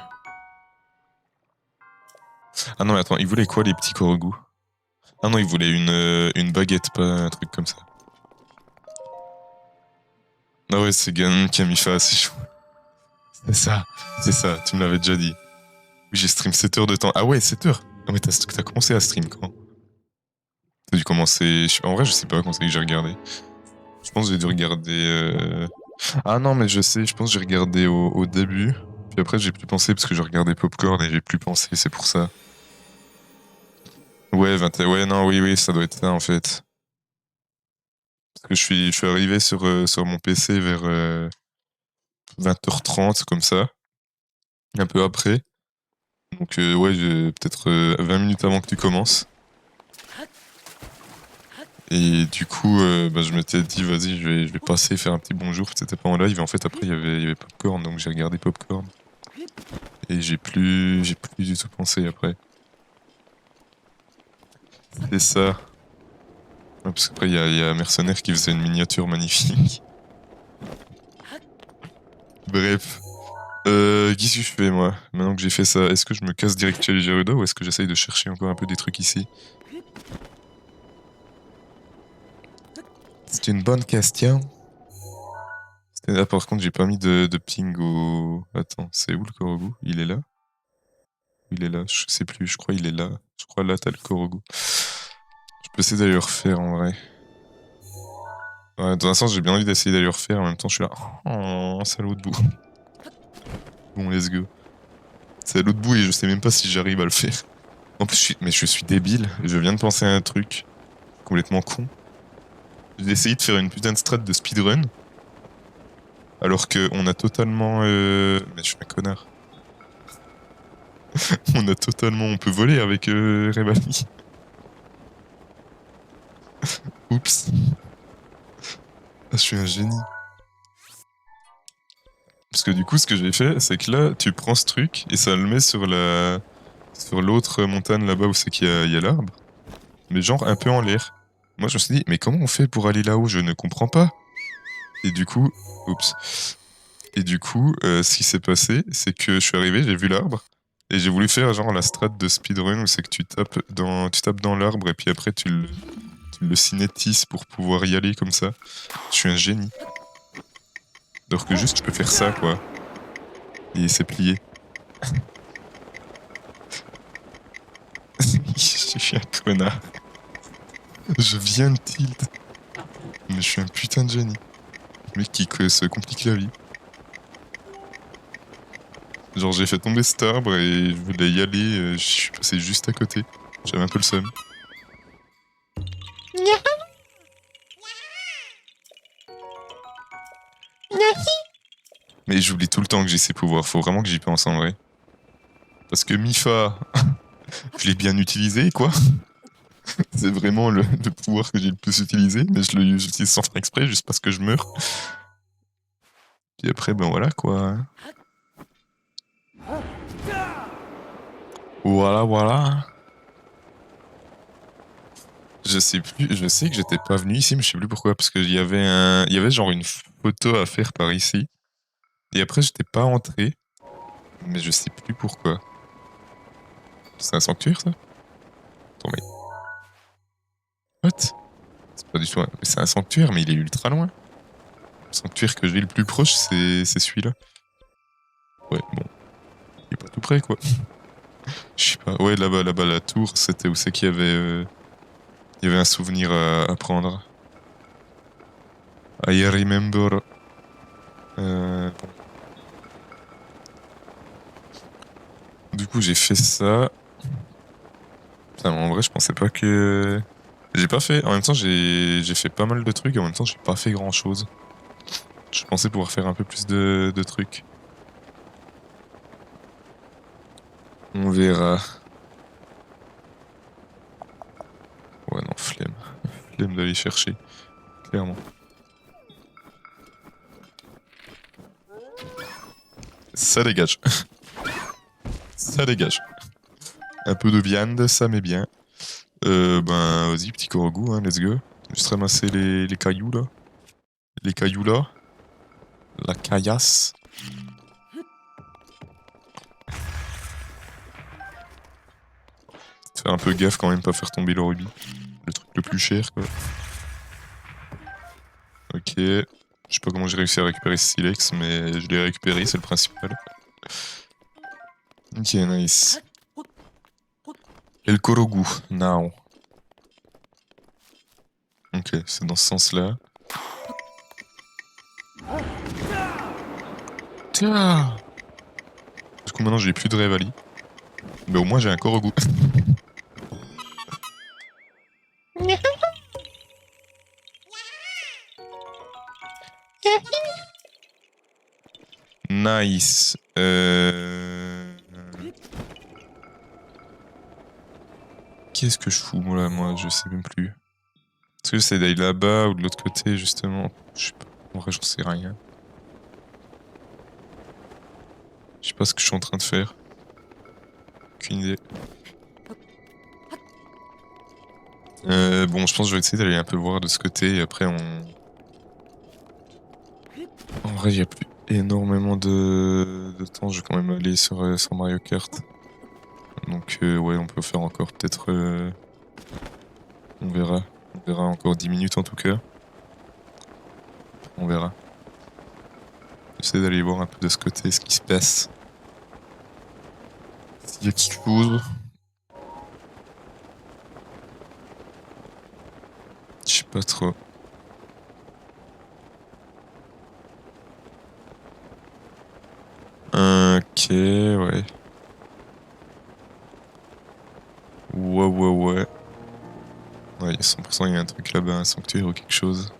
Ah non, mais attends, il voulait quoi les petits Korogu? Ah non, il voulait une baguette, pas un truc comme ça. Ah ouais, c'est Ganon qui a mis ça, c'est chaud. C'est ça, tu me l'avais déjà dit. Oui, j'ai stream 7 heures de temps. Ah ouais, 7 heures. Ah mais t'as commencé à stream quand? T'as dû commencer... En vrai, je sais pas quand c'est que j'ai regardé. Je pense que j'ai dû regarder... Ah non, mais je sais, je pense que j'ai regardé au début. Puis après, j'ai plus pensé parce que je regardais Popcorn et j'ai plus pensé, c'est pour ça. Ouais, 21... Ouais, non, oui, ça doit être ça en fait. Parce que je suis arrivé sur mon PC vers 20h30, comme ça. Un peu après. Donc ouais, peut-être 20 minutes avant que tu commences. Et du coup, bah, je m'étais dit, vas-y, je vais passer faire un petit bonjour. C'était pas en live. Et en fait, après, il y avait Popcorn, donc j'ai regardé Popcorn. Et j'ai plus du tout pensé après. C'est ça. Ouais, parce qu'après, il y a Mercenaire qui faisait une miniature magnifique. Bref. Qu'est-ce que je fais, moi? Maintenant que j'ai fait ça, est-ce que je me casse direct chez les Gerudo ou est-ce que j'essaye de chercher encore un peu des trucs ici? C'est une bonne question. Là, par contre, j'ai pas mis de ping au... Attends, c'est où le Korogu? Il est là? Il est là, je sais plus, je crois il est là. Je crois là, t'as le Korogu. Je peux essayer d'aller le refaire, en vrai. Ouais, dans un sens, j'ai bien envie d'essayer d'aller le refaire, en même temps, je suis là... Oh, c'est à l'autre bout. Bon, let's go. C'est à l'autre bout et je sais même pas si j'arrive à le faire. En plus, mais je suis débile. Je viens de penser à un truc complètement con. J'ai essayé de faire une putain de strat de speedrun. Alors qu'on a totalement... Mais je suis un connard. On a totalement... On peut voler avec Revali. Oups. Ah, je suis un génie. Parce que du coup, ce que j'ai fait, c'est que là, tu prends ce truc et ça le met sur l'autre montagne là-bas où c'est il y a l'arbre. Mais genre un peu en l'air. Moi, je me suis dit, mais comment on fait pour aller là-haut? Je ne comprends pas. Et du coup, oups. Et du coup, ce qui s'est passé, c'est que je suis arrivé, j'ai vu l'arbre, et j'ai voulu faire genre la strat de speedrun où c'est que tu tapes dans l'arbre et puis après tu le cinétises pour pouvoir y aller comme ça. Je suis un génie. Alors que juste je peux faire ça quoi. Et c'est plié. Je suis un connard. Je viens de tilt. Mais je suis un putain de génie. Le mec qui se complique la vie. Genre j'ai fait tomber cet arbre et je voulais y aller, je suis passé juste à côté. J'avais un peu le seum. Mais j'oublie tout le temps que j'ai ces pouvoirs, faut vraiment que j'y pense en vrai. Parce que Mifa, je l'ai bien utilisé, quoi. C'est vraiment le pouvoir que j'ai le plus utilisé, mais j'utilise sans faire exprès, juste parce que je meurs. Puis après, ben voilà, quoi. Voilà. Je sais plus, je sais que j'étais pas venu ici, mais je sais plus pourquoi, parce qu'il y avait il y avait genre une photo à faire par ici. Et après, j'étais pas entré, mais je sais plus pourquoi. C'est un sanctuaire, ça? Attends, mais... What? C'est pas du tout un... Mais c'est un sanctuaire, mais il est ultra loin. Le sanctuaire que j'ai le plus proche, c'est celui-là. Ouais, bon. Il est pas tout près, quoi. Je sais pas. Ouais, là-bas, la tour, c'était où c'est qu'il y avait... Il y avait un souvenir à prendre. I remember... Bon. Du coup, j'ai fait ça. Putain, en vrai, je pensais pas que... J'ai pas fait... En même temps, j'ai fait pas mal de trucs, et en même temps, j'ai pas fait grand-chose. Je pensais pouvoir faire un peu plus de trucs. On verra. Ouais, non, flemme. Flemme d'aller chercher. Clairement. Ça dégage. Ça dégage. Un peu de viande, ça met bien. Ben, vas-y, petit Korogu, hein, let's go. Juste ramasser les cailloux, là. Les cailloux, là. La caillasse. Faire un peu gaffe quand même, pas faire tomber le rubis. Le truc le plus cher, quoi. Ok. Je sais pas comment j'ai réussi à récupérer ce silex, mais je l'ai récupéré, c'est le principal. Ok, nice. El Korogu, now. Ok, c'est dans ce sens-là. Tiens! Du coup, maintenant j'ai plus de Revali. Mais au moins j'ai un Korogu. Nice. Qu'est-ce que je fous moi, je sais même plus. Est-ce que j'essaie d'aller là-bas ou de l'autre côté justement? Je sais pas. En vrai, j'en sais rien. Je sais pas ce que je suis en train de faire. Aucune idée. Bon, je pense que je vais essayer d'aller un peu voir de ce côté et après on... En vrai, il y a plus énormément de temps. Je vais quand même aller sur Mario Kart. Donc ouais, on peut faire encore peut-être... On verra. On verra encore 10 minutes en tout cas. On verra. J'essaie d'aller voir un peu de ce côté ce qui se passe. S'il y a quelque chose. Je sais pas trop. Ok, ouais. Ouais. Ouais, 100% il y a un truc là-bas, un sanctuaire ou quelque chose.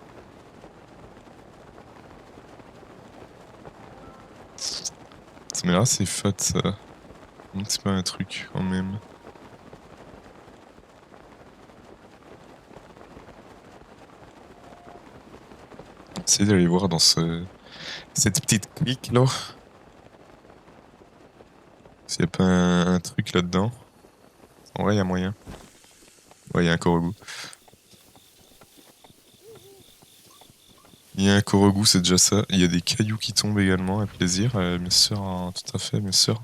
Mais là, c'est fat ça. C'est pas un truc quand même. Essayer d'aller voir dans cette petite clique là. S'il y a pas un truc là-dedans. En vrai, il y a moyen. Ouais, il y a un Korogu. Il y a un Korogu, c'est déjà ça. Il y a des cailloux qui tombent également, à plaisir. Bien sûr, hein, tout à fait, bien sûr.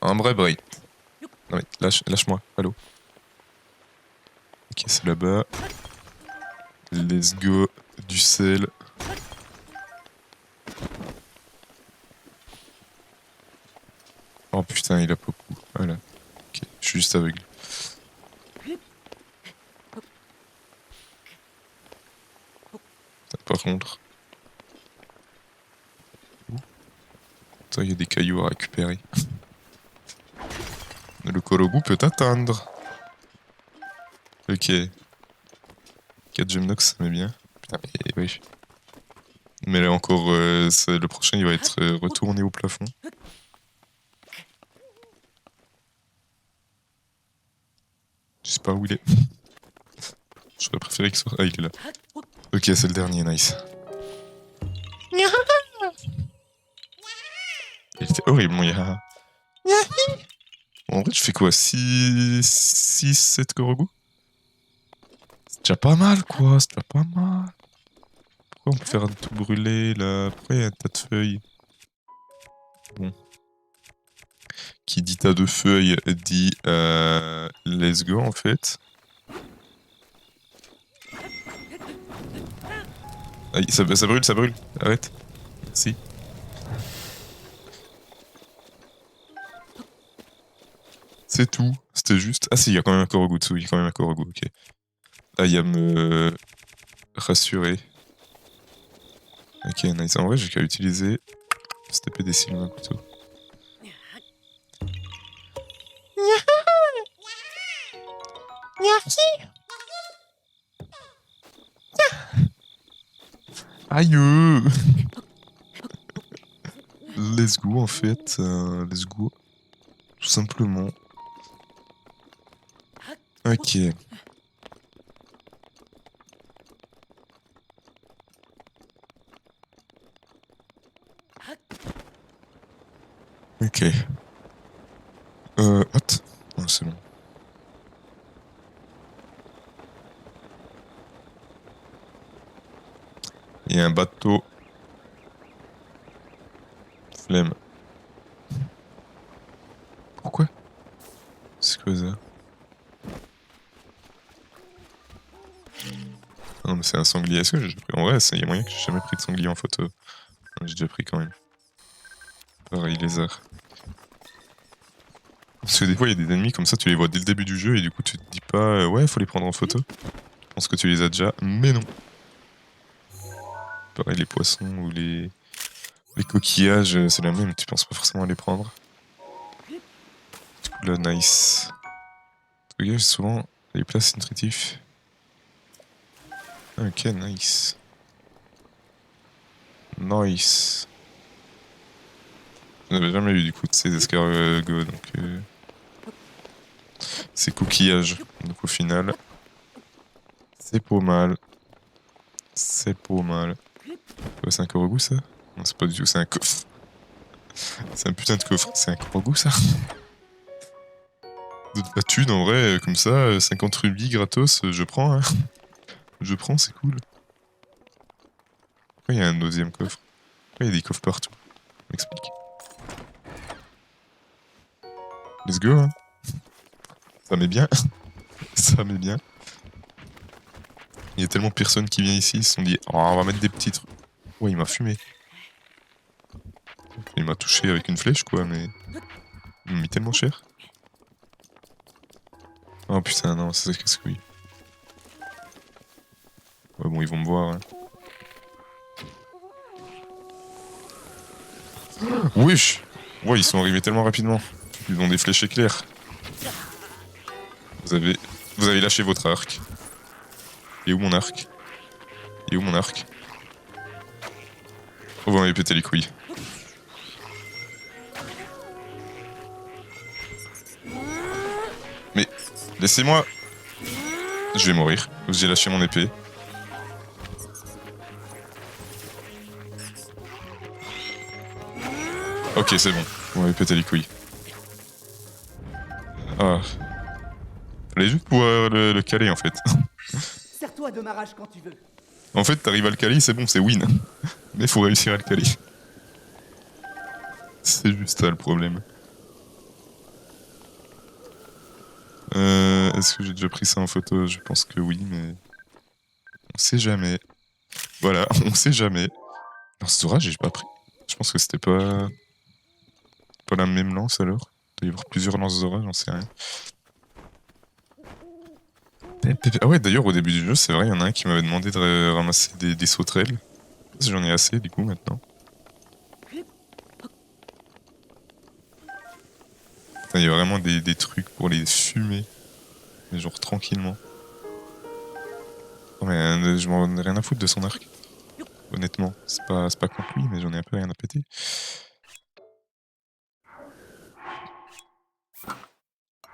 Un vrai braid. Non mais lâche-moi, allô. Ok, c'est là-bas. Let's go. Du sel. Oh putain, il a pas beaucoup. Voilà. Ok, je suis juste aveugle. Par contre... Attends, il y a des cailloux à récupérer. Le Korogu peut attendre. Ok. 4 Gemnox, ça met bien. Putain, mais oui. Mais là encore, le prochain, il va être retourné au plafond. Je sais pas où il est. J'aurais préféré qu'il soit... Ah, il est là. Ok, c'est le dernier, nice. Il était horrible, mon Yaha. En vrai, tu fais quoi 6, 7 Korogu? C'est déjà pas mal, quoi. C'est déjà pas mal. Pourquoi on peut faire un tout brûlé, là? Pourquoi il y a un tas de feuilles? Bon. Qui dit tas de feuilles dit let's go, en fait. Ah, ça brûle. Arrête. Merci. C'est tout. C'était juste... Ah si, il y a quand même un Korogu dessous. Il y a quand même un Korogu, ok. Là, il y a me rassurer. Ok, nice. En vrai, j'ai qu'à utiliser... Se taper des cils d'un couteau. Aïe. Let's go, en fait. Let's go. Tout simplement. Ok. Ok. What? Oh, c'est bon. Il y a un bateau. Flemme. C'est quoi ça? Non mais c'est un sanglier. Est-ce que j'ai pris? En vrai, il y a moyen que j'ai jamais pris de sanglier en photo. J'ai déjà pris quand même. Pareil, lézard. Parce que des fois, il y a des ennemis comme ça, tu les vois dès le début du jeu et du coup, tu te dis pas, ouais, faut les prendre en photo. Je pense que tu les as déjà, mais non. Pareil, les poissons ou les coquillages, c'est la même, tu penses pas forcément à les prendre. Du coup, là, nice. Coquillages, souvent, les places nutritifs. Ok, nice. Nice. Je n'avais jamais eu du coup de ces escargots, donc c'est coquillages. Donc au final, c'est pas mal. C'est pas mal. Ouais, c'est un corbeau ça? Non, c'est pas du tout, c'est un coffre. C'est un putain de coffre. C'est un corbeau ça? De la thune en vrai, comme ça, 50 rubis gratos, je prends, hein. Je prends, c'est cool. Pourquoi il y a un deuxième coffre? Pourquoi il y a des coffres partout? M'explique. Let's go, hein. Ça met bien. Ça met bien. Il y a tellement personne qui vient ici, ils se sont dit, oh, on va mettre des petits trucs. Ouais, il m'a fumé. Il m'a touché avec une flèche, quoi, mais... Il m'a mis tellement cher. Oh putain, non, c'est ça qu'est-ce que oui. Ouais, bon, ils vont me voir, hein. Wesh! Ouais, ils sont arrivés tellement rapidement. Ils ont des flèches éclairs. Vous avez lâché votre arc. Et où mon arc? Et où mon arc? Oh, vous m'avez pété les couilles. Mais, laissez-moi... Je vais mourir. J'ai lâché mon épée. Ok, c'est bon. Vous m'avez pété les couilles. Ah. Fallait juste pouvoir le caler, en fait. Serre-toi de ma rage quand tu veux. En fait, t'arrives à le caler, c'est bon, c'est win. Mais faut réussir à le caler. C'est juste ça le problème. Est-ce que j'ai déjà pris ça en photo? Je pense que oui, mais... On sait jamais. Voilà, on sait jamais. Lance d'orage, j'ai pas pris. Je pense que c'était pas... Pas la même lance alors. Il doit y avoir plusieurs lances d'orage, j'en sais rien. Ah ouais, d'ailleurs, au début du jeu, c'est vrai, il y en a un qui m'avait demandé de ramasser des sauterelles. Je sais pas si j'en ai assez, du coup, maintenant. Il y a vraiment des trucs pour les fumer. Mais genre tranquillement. Oh, mais je m'en ai rien à foutre de son arc. Honnêtement, c'est pas contre lui, mais j'en ai un peu rien à péter.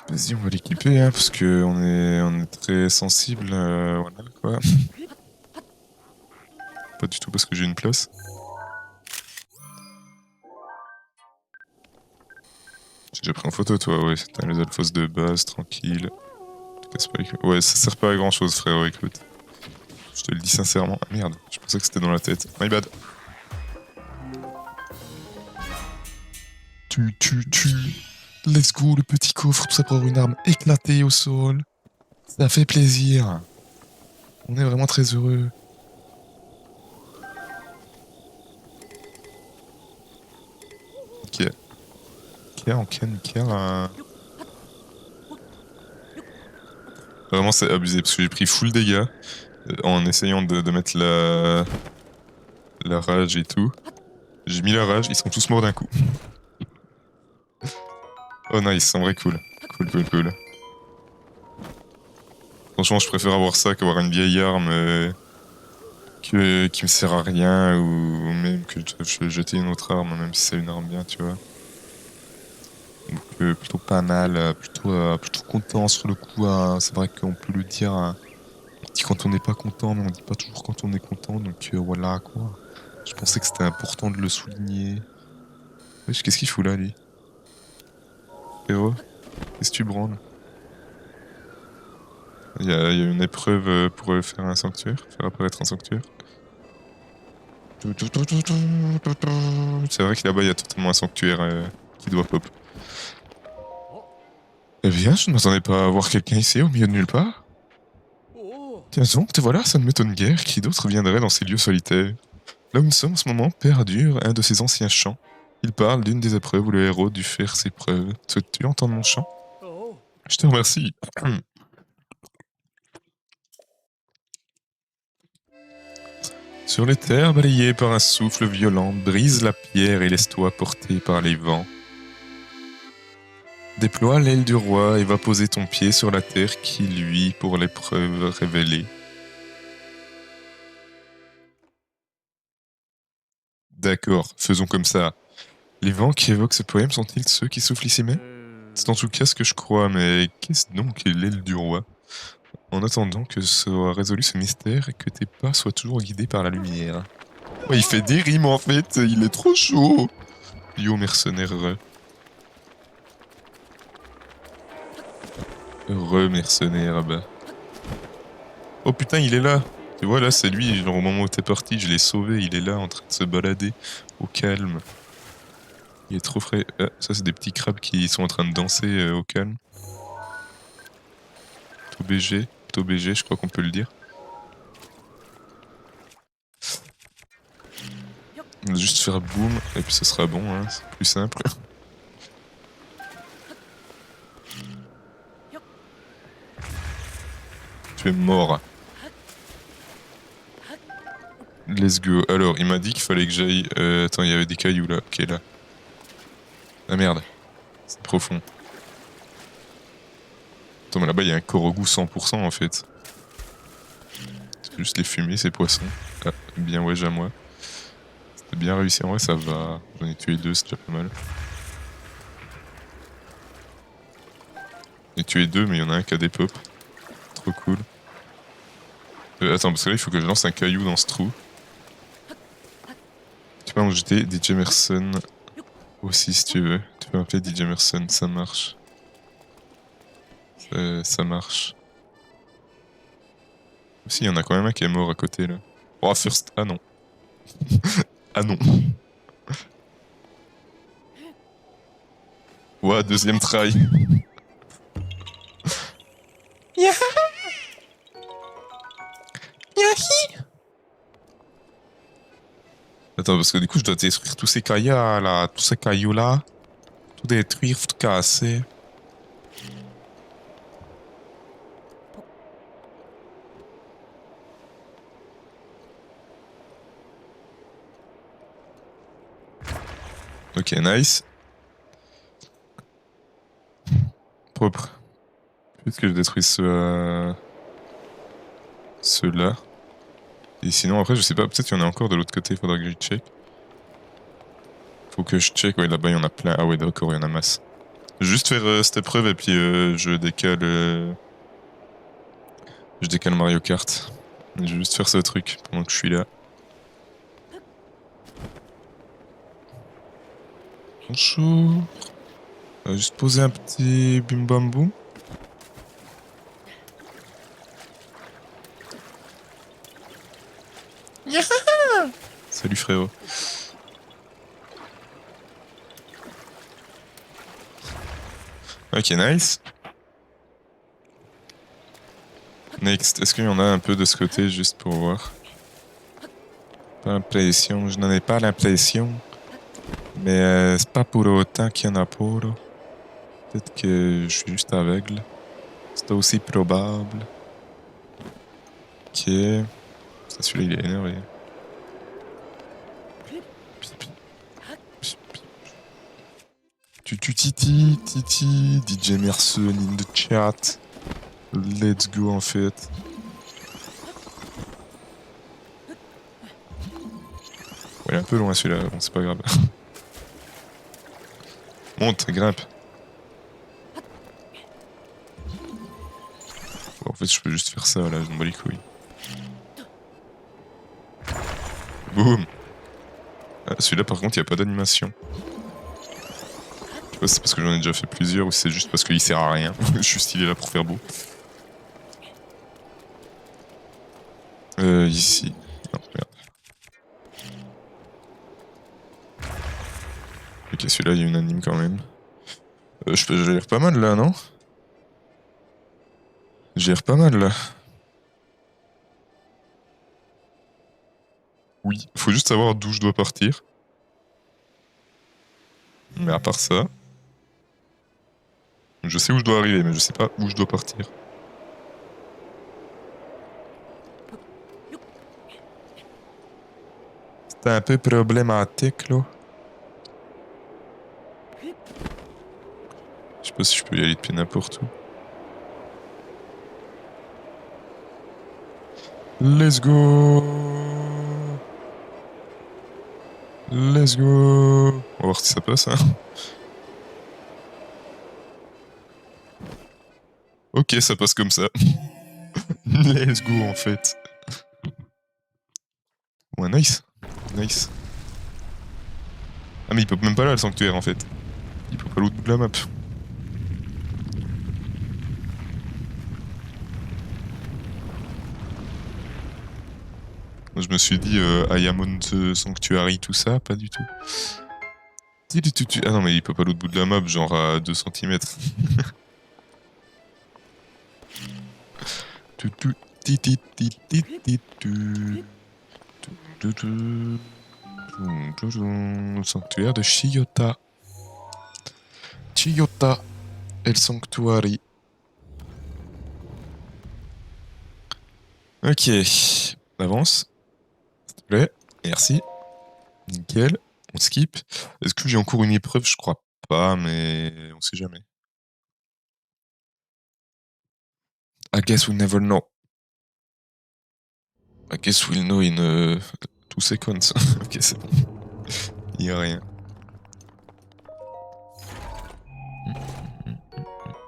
Vas-y, on va l'équiper, hein, parce que on est très sensible, voilà quoi. Pas du tout parce que j'ai une place. J'ai déjà pris en photo, toi, ouais. T'as les alphos de base, tranquille. Ouais, ça sert pas à grand chose, frère, écoute. Je te le dis sincèrement. Ah merde, je pensais que c'était dans la tête. My bad. Tu. Let's go, le petit coffre, tout ça pour avoir une arme éclatée au sol. Ça fait plaisir. On est vraiment très heureux. Ok. Nicaire, ok, Nicaire. Vraiment, c'est abusé parce que j'ai pris full dégâts en essayant de mettre la rage et tout. J'ai mis la rage, ils sont tous morts d'un coup. Oh nice, en vrai cool. Cool. Franchement, je préfère avoir ça qu'avoir une vieille arme qui me sert à rien ou même que je vais jeter une autre arme, même si c'est une arme bien, tu vois. Donc plutôt pas mal, plutôt content sur le coup. C'est vrai qu'on peut le dire, hein. On dit quand on n'est pas content, mais on dit pas toujours quand on est content, donc voilà quoi. Je pensais que c'était important de le souligner. Wesh, qu'est-ce qu'il fout là, lui? Frérot, qu'est-ce que tu branles? Il y a une épreuve pour faire un sanctuaire, faire apparaître un sanctuaire. C'est vrai que là-bas, il y a totalement un sanctuaire qui doit pop. Eh bien, je ne m'attendais pas à voir quelqu'un ici au milieu de nulle part. Oh. Tiens donc, te voilà, ça ne m'étonne guère. Qui d'autre viendrait dans ces lieux solitaires? Là où nous sommes en ce moment perdure un de ces anciens chants. Il parle d'une des épreuves où le héros dut faire ses preuves. Souhaites-tu entendre mon chant? Oh. Je te remercie. Sur les terres balayées par un souffle violent, brise la pierre et laisse-toi porter par les vents. Déploie l'aile du roi et va poser ton pied sur la terre qui lui pour l'épreuve révélée. D'accord, faisons comme ça. Les vents qui évoquent ce poème sont-ils ceux qui soufflent ici même? C'est en tout cas ce que je crois, mais qu'est-ce donc l'aile du roi? En attendant que soit résolu ce mystère et que tes pas soient toujours guidés par la lumière. Ouais, il fait des rimes en fait, il est trop chaud. Yo mercenaire mercenaire, bah. Oh putain, il est là. Tu vois là, c'est lui, genre au moment où t'es parti, je l'ai sauvé, il est là en train de se balader au calme. Il est trop frais. Ah, ça c'est des petits crabes qui sont en train de danser au calme. Plutôt BG, je crois qu'on peut le dire. On va juste faire boum, et puis ce sera bon, hein, c'est plus simple. Tu es mort. Let's go. Alors, il m'a dit qu'il fallait que j'aille... attends, il y avait des cailloux là. Ok, là. Ah merde. C'est profond. Attends, mais là-bas, il y a un Korogu 100% en fait. C'est juste les fumées, ces poissons. Ah, bien ouais, à moi. C'était bien réussi. En vrai, ça va. J'en ai tué 2, c'est déjà pas mal. J'en ai tué 2, mais il y en a un qui a des pops. Trop cool. Attends, parce que là, il faut que je lance un caillou dans ce trou. Tu peux jeter DJ Merson aussi si tu veux. Tu peux m'appeler DJ Merson, ça marche. Ça marche. Si, il y en a quand même un qui est mort à côté là. Oh, first. Ah non. Ah non. Ouais, deuxième try. Attends, parce que du coup, je dois détruire tous ces cailloux là, tous ces cailloux là. Tout détruire, tout casser. Ok, nice. Propre. Peut-être que je détruis ceux-là. Et sinon, après, je sais pas, peut-être qu'il y en a encore de l'autre côté, faudra que je check. Faut que je check, ouais, là-bas, il y en a plein. Ah ouais, d'accord, il y en a masse. Je vais juste faire cette épreuve et puis je décale Mario Kart. Je vais juste faire ce truc pendant que je suis là. Bonjour. On va juste poser un petit bim bam boum. Salut frérot. Ok, nice. Next, est-ce qu'il y en a un peu de ce côté juste pour voir? Pas l'impression, je n'en ai pas l'impression. Mais c'est pas pour autant qu'il y en a pas là. Peut-être que je suis juste aveugle. C'est aussi probable. Ok. Ça, celui-là, il est énervé. Titi, DJ Merson in the chat. Let's go en fait. Ouais, il est un peu loin celui-là, bon c'est pas grave. Monte, grimpe. Bon, en fait je peux juste faire ça là, je me bats les couilles. Boum. Ah, celui-là par contre il n'y a pas d'animation. Je sais pas si c'est parce que j'en ai déjà fait plusieurs ou si c'est juste parce qu'il sert à rien. Juste il est là pour faire beau. Ici. Non, merde. Ok, celui-là il y a une anime quand même. J'ai l'air pas mal là, non? Gère pas mal là. Oui, faut juste savoir d'où je dois partir. Mais à part ça, je sais où je dois arriver, mais je sais pas où je dois partir. C'est un peu problématique là. Je sais pas si je peux y aller depuis n'importe où. Let's go. Let's go. On va voir si ça passe. Hein. Ok, ça passe comme ça. Let's go en fait. Ouais, nice. Nice. Ah mais il pop même pas là le sanctuaire en fait. Il pop à l'autre bout de la map. Moi, je me suis dit I am on the sanctuary, tout ça, pas du tout. Ah non mais il pop à l'autre bout de la map, genre à 2 cm. Sanctuaire de Chiyota. Chiyota El Sanctuary. Ok. Avance. S'il te plaît. Merci. Nickel. On skip. Est-ce que j'ai encore une épreuve? Je crois pas, mais on sait jamais. I guess we'll never know. I guess we'll know in 2 seconds. Ok, c'est bon. Il y a rien.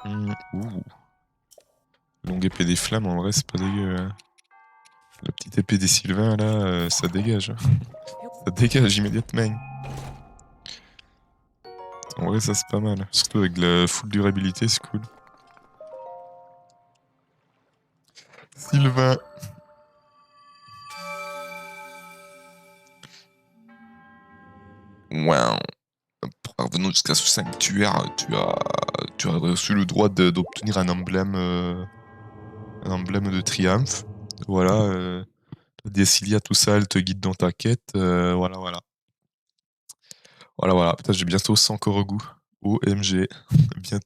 Ouh. Longue épée des flammes, en vrai, c'est pas dégueu. Hein. La petite épée des Sylvains, là, ça dégage. Ça dégage immédiatement. En vrai, ça, c'est pas mal. Surtout avec la full durabilité, c'est cool. Sylvain. Wow. Parvenant jusqu'à ce sanctuaire, tu as reçu le droit d'obtenir un emblème de triomphe. Voilà, Décilia, tout ça, elle te guide dans ta quête. Voilà, voilà. Voilà, voilà. Putain, j'ai bientôt 100 Korogu. OMG. Bien...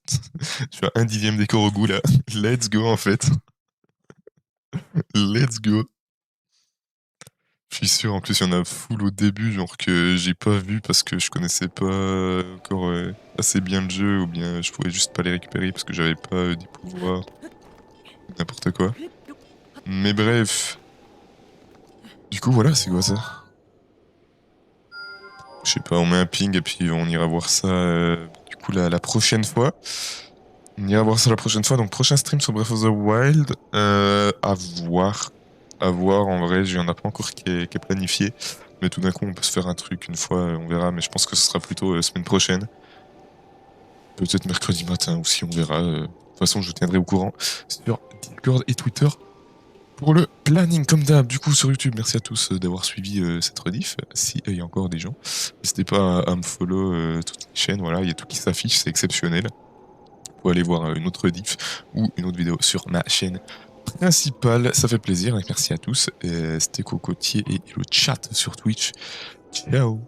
tu as 1/10 des Korogu là. Let's go en fait. Let's go. Je suis sûr, en plus, il y en a full au début, genre que j'ai pas vu parce que je connaissais pas encore assez bien le jeu, ou bien je pouvais juste pas les récupérer parce que j'avais pas des pouvoirs. N'importe quoi. Mais bref. Du coup, voilà, c'est quoi ça? Je sais pas, on met un ping et puis on ira voir ça du coup la prochaine fois. On ira voir ça la prochaine fois. Donc, prochain stream sur Breath of the Wild. À voir. À voir, en vrai, il y en a pas encore qui est planifié. Mais tout d'un coup, on peut se faire un truc une fois, on verra. Mais je pense que ce sera plutôt semaine prochaine. Peut-être mercredi matin aussi, on verra. De toute façon, je vous tiendrai au courant sur Discord et Twitter pour le planning, comme d'hab. Du coup, sur YouTube, merci à tous d'avoir suivi cette rediff. Si il y a encore des gens, n'hésitez pas à me follow toutes les chaînes. Voilà, il y a tout qui s'affiche, c'est exceptionnel. Vous pouvez aller voir une autre rediff ou une autre vidéo sur ma chaîne principale. Ça fait plaisir. Merci à tous. C'était Cocotier et le chat sur Twitch. Ciao.